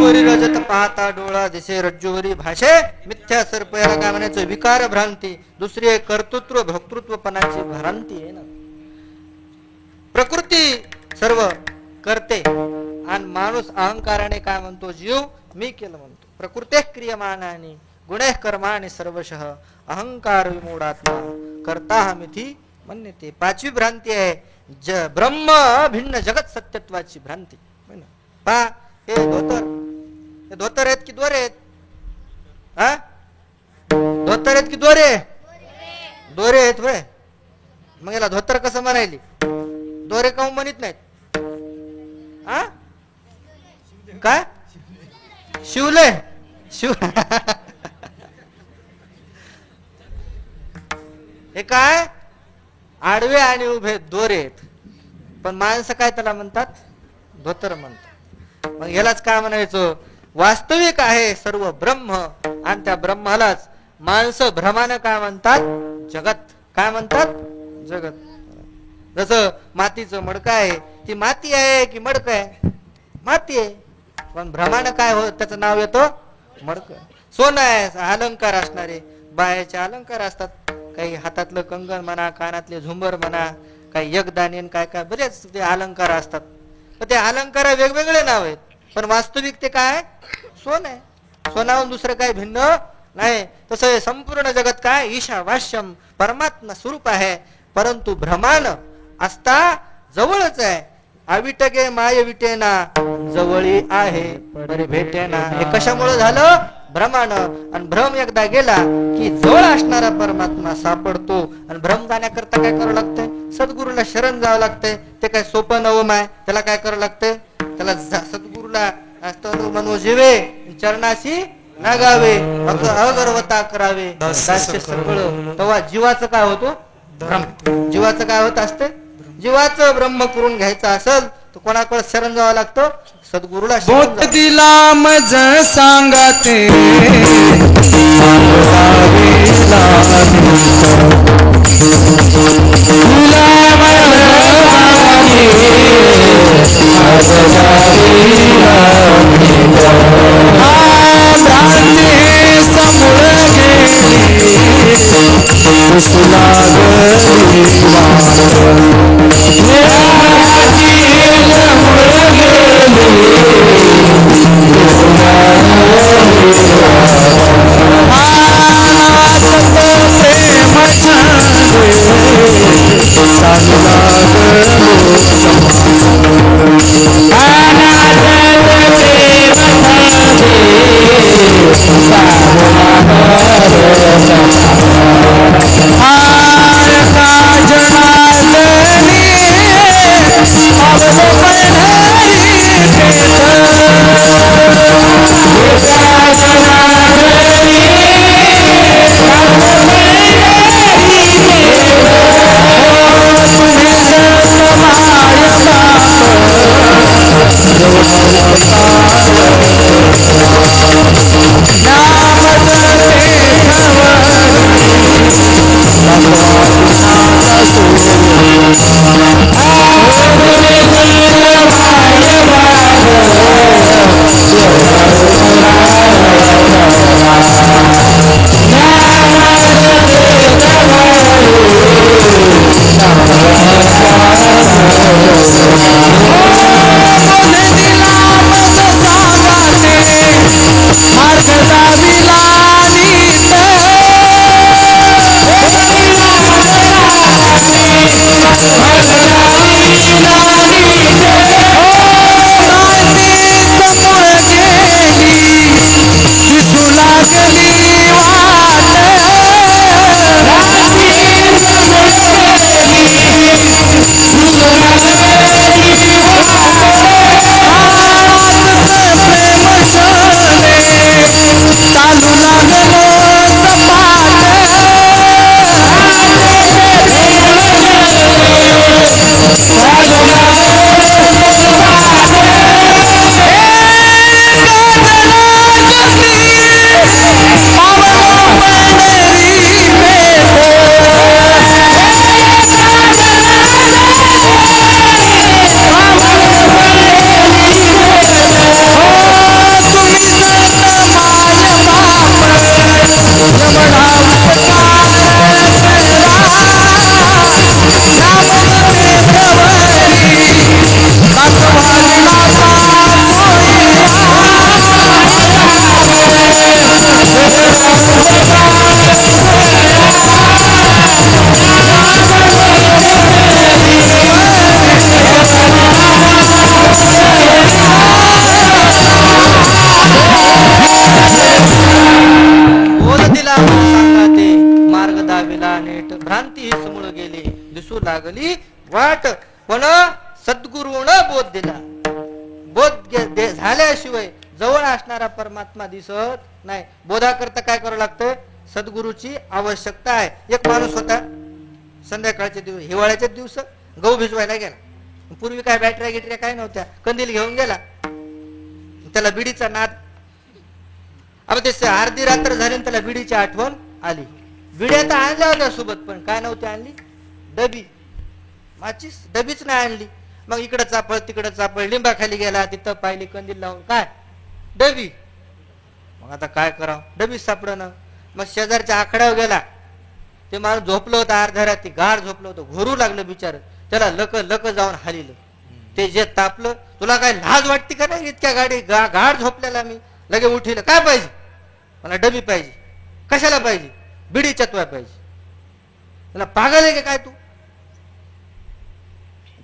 सुट्टीवरी रजत पाता डोळा दिसे, सुट्टीवरी रजत पाता दिसे रज्जूवरी भाषे मिथ्या सर्प. याला काय म्हणायचं? विकार भ्रांती. दुसरी आहे कर्तृत्व भोक्तृत्वपणाची भ्रांती आहे ना. प्रकृती सर्व करते आणि माणूस अहंकाराने काय म्हणतो? जीव मी केलं म्हणतो. प्रकृते क्रियमानाने गुणे कर्माने सर्वशः अहंकार विमूढात्मा करता मिथी म्हणते. पाचवी भ्रांती आहे ब्रह्म भिन्न जगत सत्यत्वाची भ्रांती. पहा हे धोतर आहेत की दोरे आहेत? हा, धोतर आहेत की दोरे? दोरे आहेत होय. मग याला धोतर कसं म्हणायली? दोरे काहून म्हणत नाहीत? हा, काय शिवले? शिव हे काय आडवे आणि उभे दोरे आहेत, पण माणसं काय त्याला म्हणतात? धोतर म्हणतात. मग यालाच काय म्हणायचं? वास्तविक आहे सर्व ब्रह्म आणि त्या ब्रह्मालाच माणसं भ्रमानं काय म्हणतात? जगत. काय म्हणतात? जगत. जसं मातीचं मडकं आहे, ती माती आहे की मडकं आहे? माती आहे, पण भ्रमानं काय हो त्याचं नाव येतं? मडकं. सोनं आहे, अलंकार असणारे बायाचे अलंकार असतात. काही हातातलं कंगन म्हणा, कानातले झुंबर म्हणा, काही यगदानी, काय काय बरेच ते अलंकार असतात. पण ते अलंकार वेगवेगळे नाव आहेत, पण वास्तविक ते काय? सोन आहे. सोनाहून दुसरं काय भिन्न नाही. तसं संपूर्ण जगत काय? ईशावास्यम परमात्मा स्वरूप आहे, परंतु भ्रमान असता जवळच आहे. अविटगे माय विटेना जवळी आहे बरे भेटेना. हे कशामुळे झालं? भ्रमान. आणि भ्रम एकदा गेला की जवळ असणारा परमात्मा सापडतो. आणि भ्रम जाण्याकरता काय करावं लागतंय? सद्गुरूला शरण जावं लागतंय. ते काय सोपं नवम आहे? त्याला काय करावं लागतंय? त्याला सद्गुरूला मनो जीवे चरणाशी नागावे अगर्वता करावे सगळं. तेव्हा जीवाचं काय होतो? भ्रम. जीवाचं काय होत असते? जीवाचं ब्रह्म करून घ्यायचं असेल तर कोणाकडे शरण जावं लागतं? सद्गुरूला. बोट दिला मज सांगते तुला पाहिला नेट भ्रांती ही समूळ गेली दिसू लागली वाट पण सद्गुरुन बोध दिला. झाल्याशिवाय जवळ असणारा परमात्मा दिसत नाही. बोधाकरता काय करावं लागतं? सद्गुरूची आवश्यकता आहे. एक माणूस होता संध्याकाळचे दिवस हिवाळ्याचे दिवस गहू भिजवायला गेला. पूर्वी काय बॅटऱ्या गिटऱ्या काय नव्हत्या. कंदील घेऊन गेला. त्याला बिडीचा नाद. अब ते अर्धी रात्र झाली त्याला बिडीची आठवण आली. बिड्या तर आणल्या होत्या सोबत पण काय नव्हती आणली? डबी माचीस डबीच नाही आणली. मग इकडं चापळ तिकडं चापळ लिंबाखाली गेला तिथं पाहिली कंदील लावून काय डबी. मग आता काय करावं? डबीच सापडणं. मग शेजारच्या आखड्यावर गेला. ते माणूस झोपलं होतं अर्ध्या रात्री गाढ झोपलं होतं. घोरू लागलं बिचार. त्याला लक जाऊन हालिलं. ते जे तापलं. तुला काय लाज वाटते का नाही इतक्या गाढ झोपल्याला मी लगे उठिलं. काय पाहिजे? मला डबी पाहिजे. कशाला पाहिजे? बिडी चतवाय पाहिजे. त्याला पागल आहे का काय तू?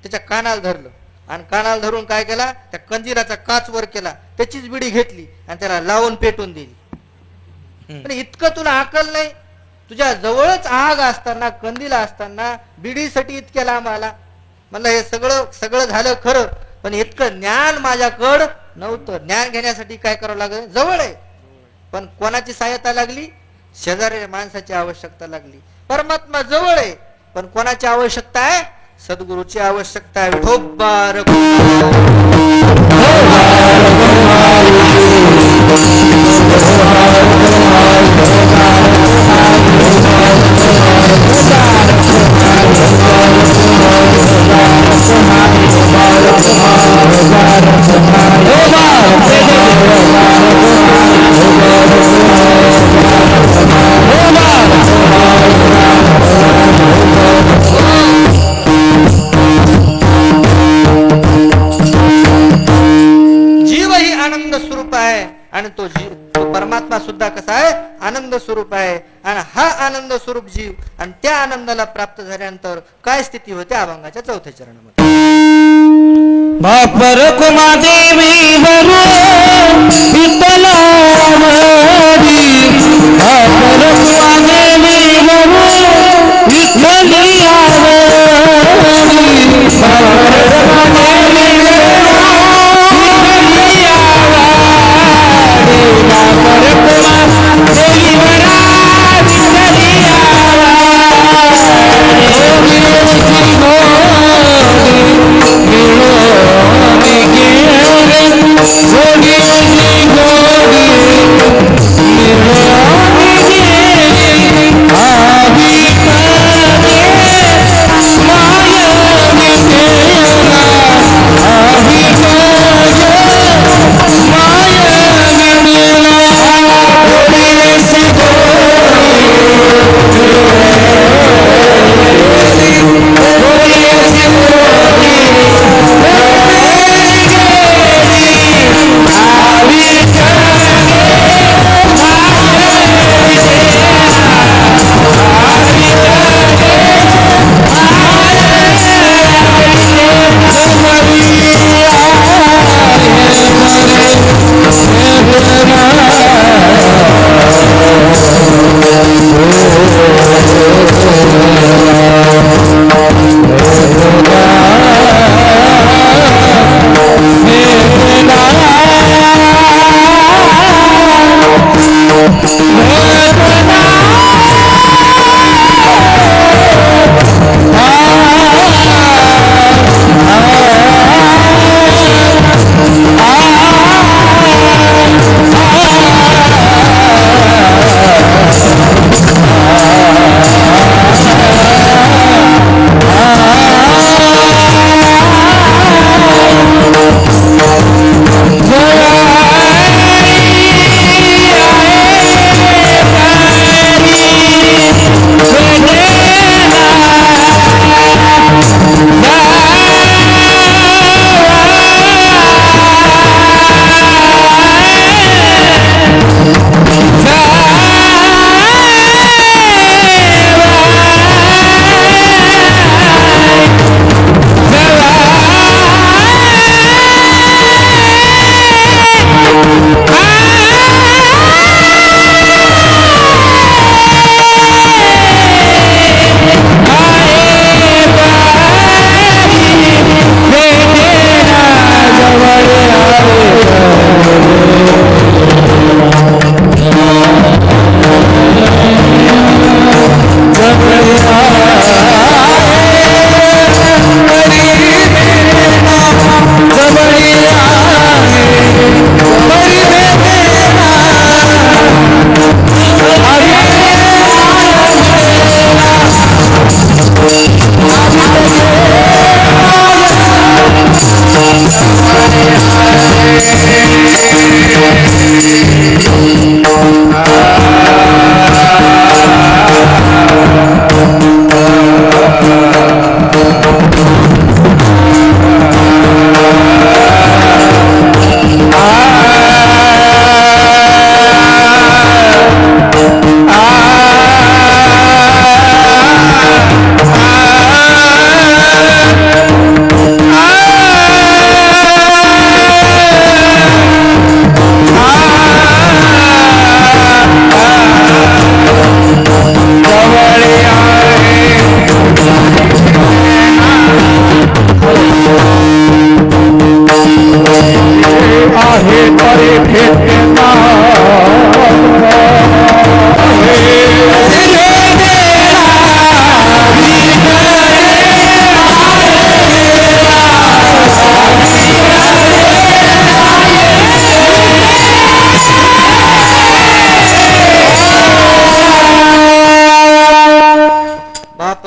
त्याच्या कानाला धरलं आणि कानाला धरून काय केला? त्या कंदिलाचा काच वर केला. त्याचीच बिडी घेतली आणि त्याला लावून पेटून दिली. पण इतकं तुला अकल नाही? तुझ्या जवळच आग असताना कंदिला असताना बिडीसाठी इतक्या लांब आला. म्हणलं हे सगळं झालं खरं पण इतकं ज्ञान माझ्याकडं नव्हतं. ज्ञान घेण्यासाठी काय करावं लागलं? जवळ आहे पण कोणाची सहायता लागली? शेजारी माणसाची आवश्यकता लागली. परमात्मा जवळ आहे पण कोणाची आवश्यकता आहे? सद्गुरूची आवश्यकता आहे. विठोबार आणि तो परमात्मा सुद्धा कसा आहे? आनंद स्वरूप आहे. आणि हा आनंद स्वरूप जीव आणि त्या आनंदाला प्राप्त झाल्यानंतर काय स्थिती होते? अभंगाच्या 4थ्या चरणामध्ये बापर कुमादेवी वरू विठ्ठलावरी बापर कुमादेवी वरू विठ्ठलियावरी बापर कुमादेवी गोडी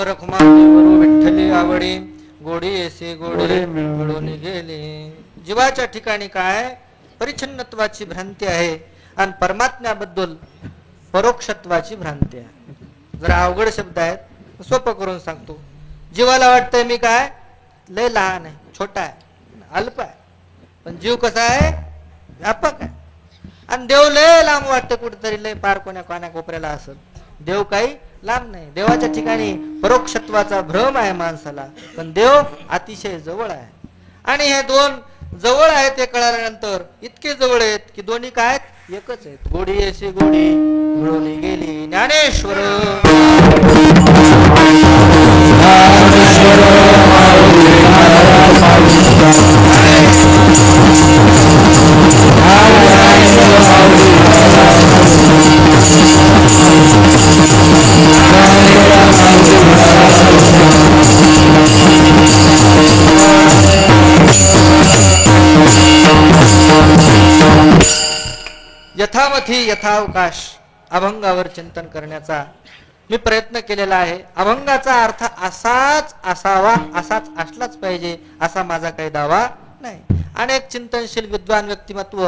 रखुमादेवरू विठ्ठली आवडी गोडी येसे गोडी मिळून गेले. जीवाच्या ठिकाणी काय परिच्छिन्नत्वाची भ्रांती आहे आणि परमात्म्याबद्दल परोक्षत्वाची भ्रांती आहे. जरा अवघड शब्द आहेत, सोपं करून सांगतो. जीवाला वाटतंय मी काय लय लहान आहे, छोटा आहे, अल्प आहे, पण जीव कसा आहे व्यापक आहे. आणि देव लय लांब वाटतं, कुठेतरी लय पार कोण्या कोपऱ्याला असेल. देव काही लांब नाही. देवाच्या ठिकाणी परोक्षत्वाचा भ्रम आहे माणसाला, पण देव अतिशय जवळ आहे. आणि हे दोन जवळ आहेत ते कळाल्यानंतर इतके जवळ आहेत की दोन्ही काय एकच आहेत. गोडी अशी गोडी मिळून गेली. ज्ञानेश्वर यथामथी यथावकाश अभंगावर चिंतन करण्याचा मी प्रयत्न केलेला आहे. अभंगाचा अर्थ असाच असावा, असाच असलाच पाहिजे असा माझा काही दावा नाही. अनेक चिंतनशील विद्वान व्यक्तिमत्व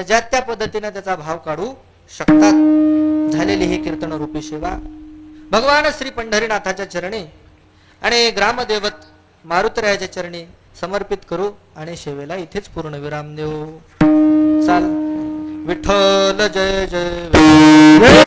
ज्या त्या पद्धतीने त्याचा भाव काढू शकतात. झालेली ही कीर्तन रूपी सेवा भगवान श्री पंढरीनाथाच्या चरणी आणि ग्रामदेवत मारुतरायाच्या चरणी समर्पित करू आणि सेवेला इथेच पूर्ण विराम देऊ. चाल. विठ्ठल जय जय.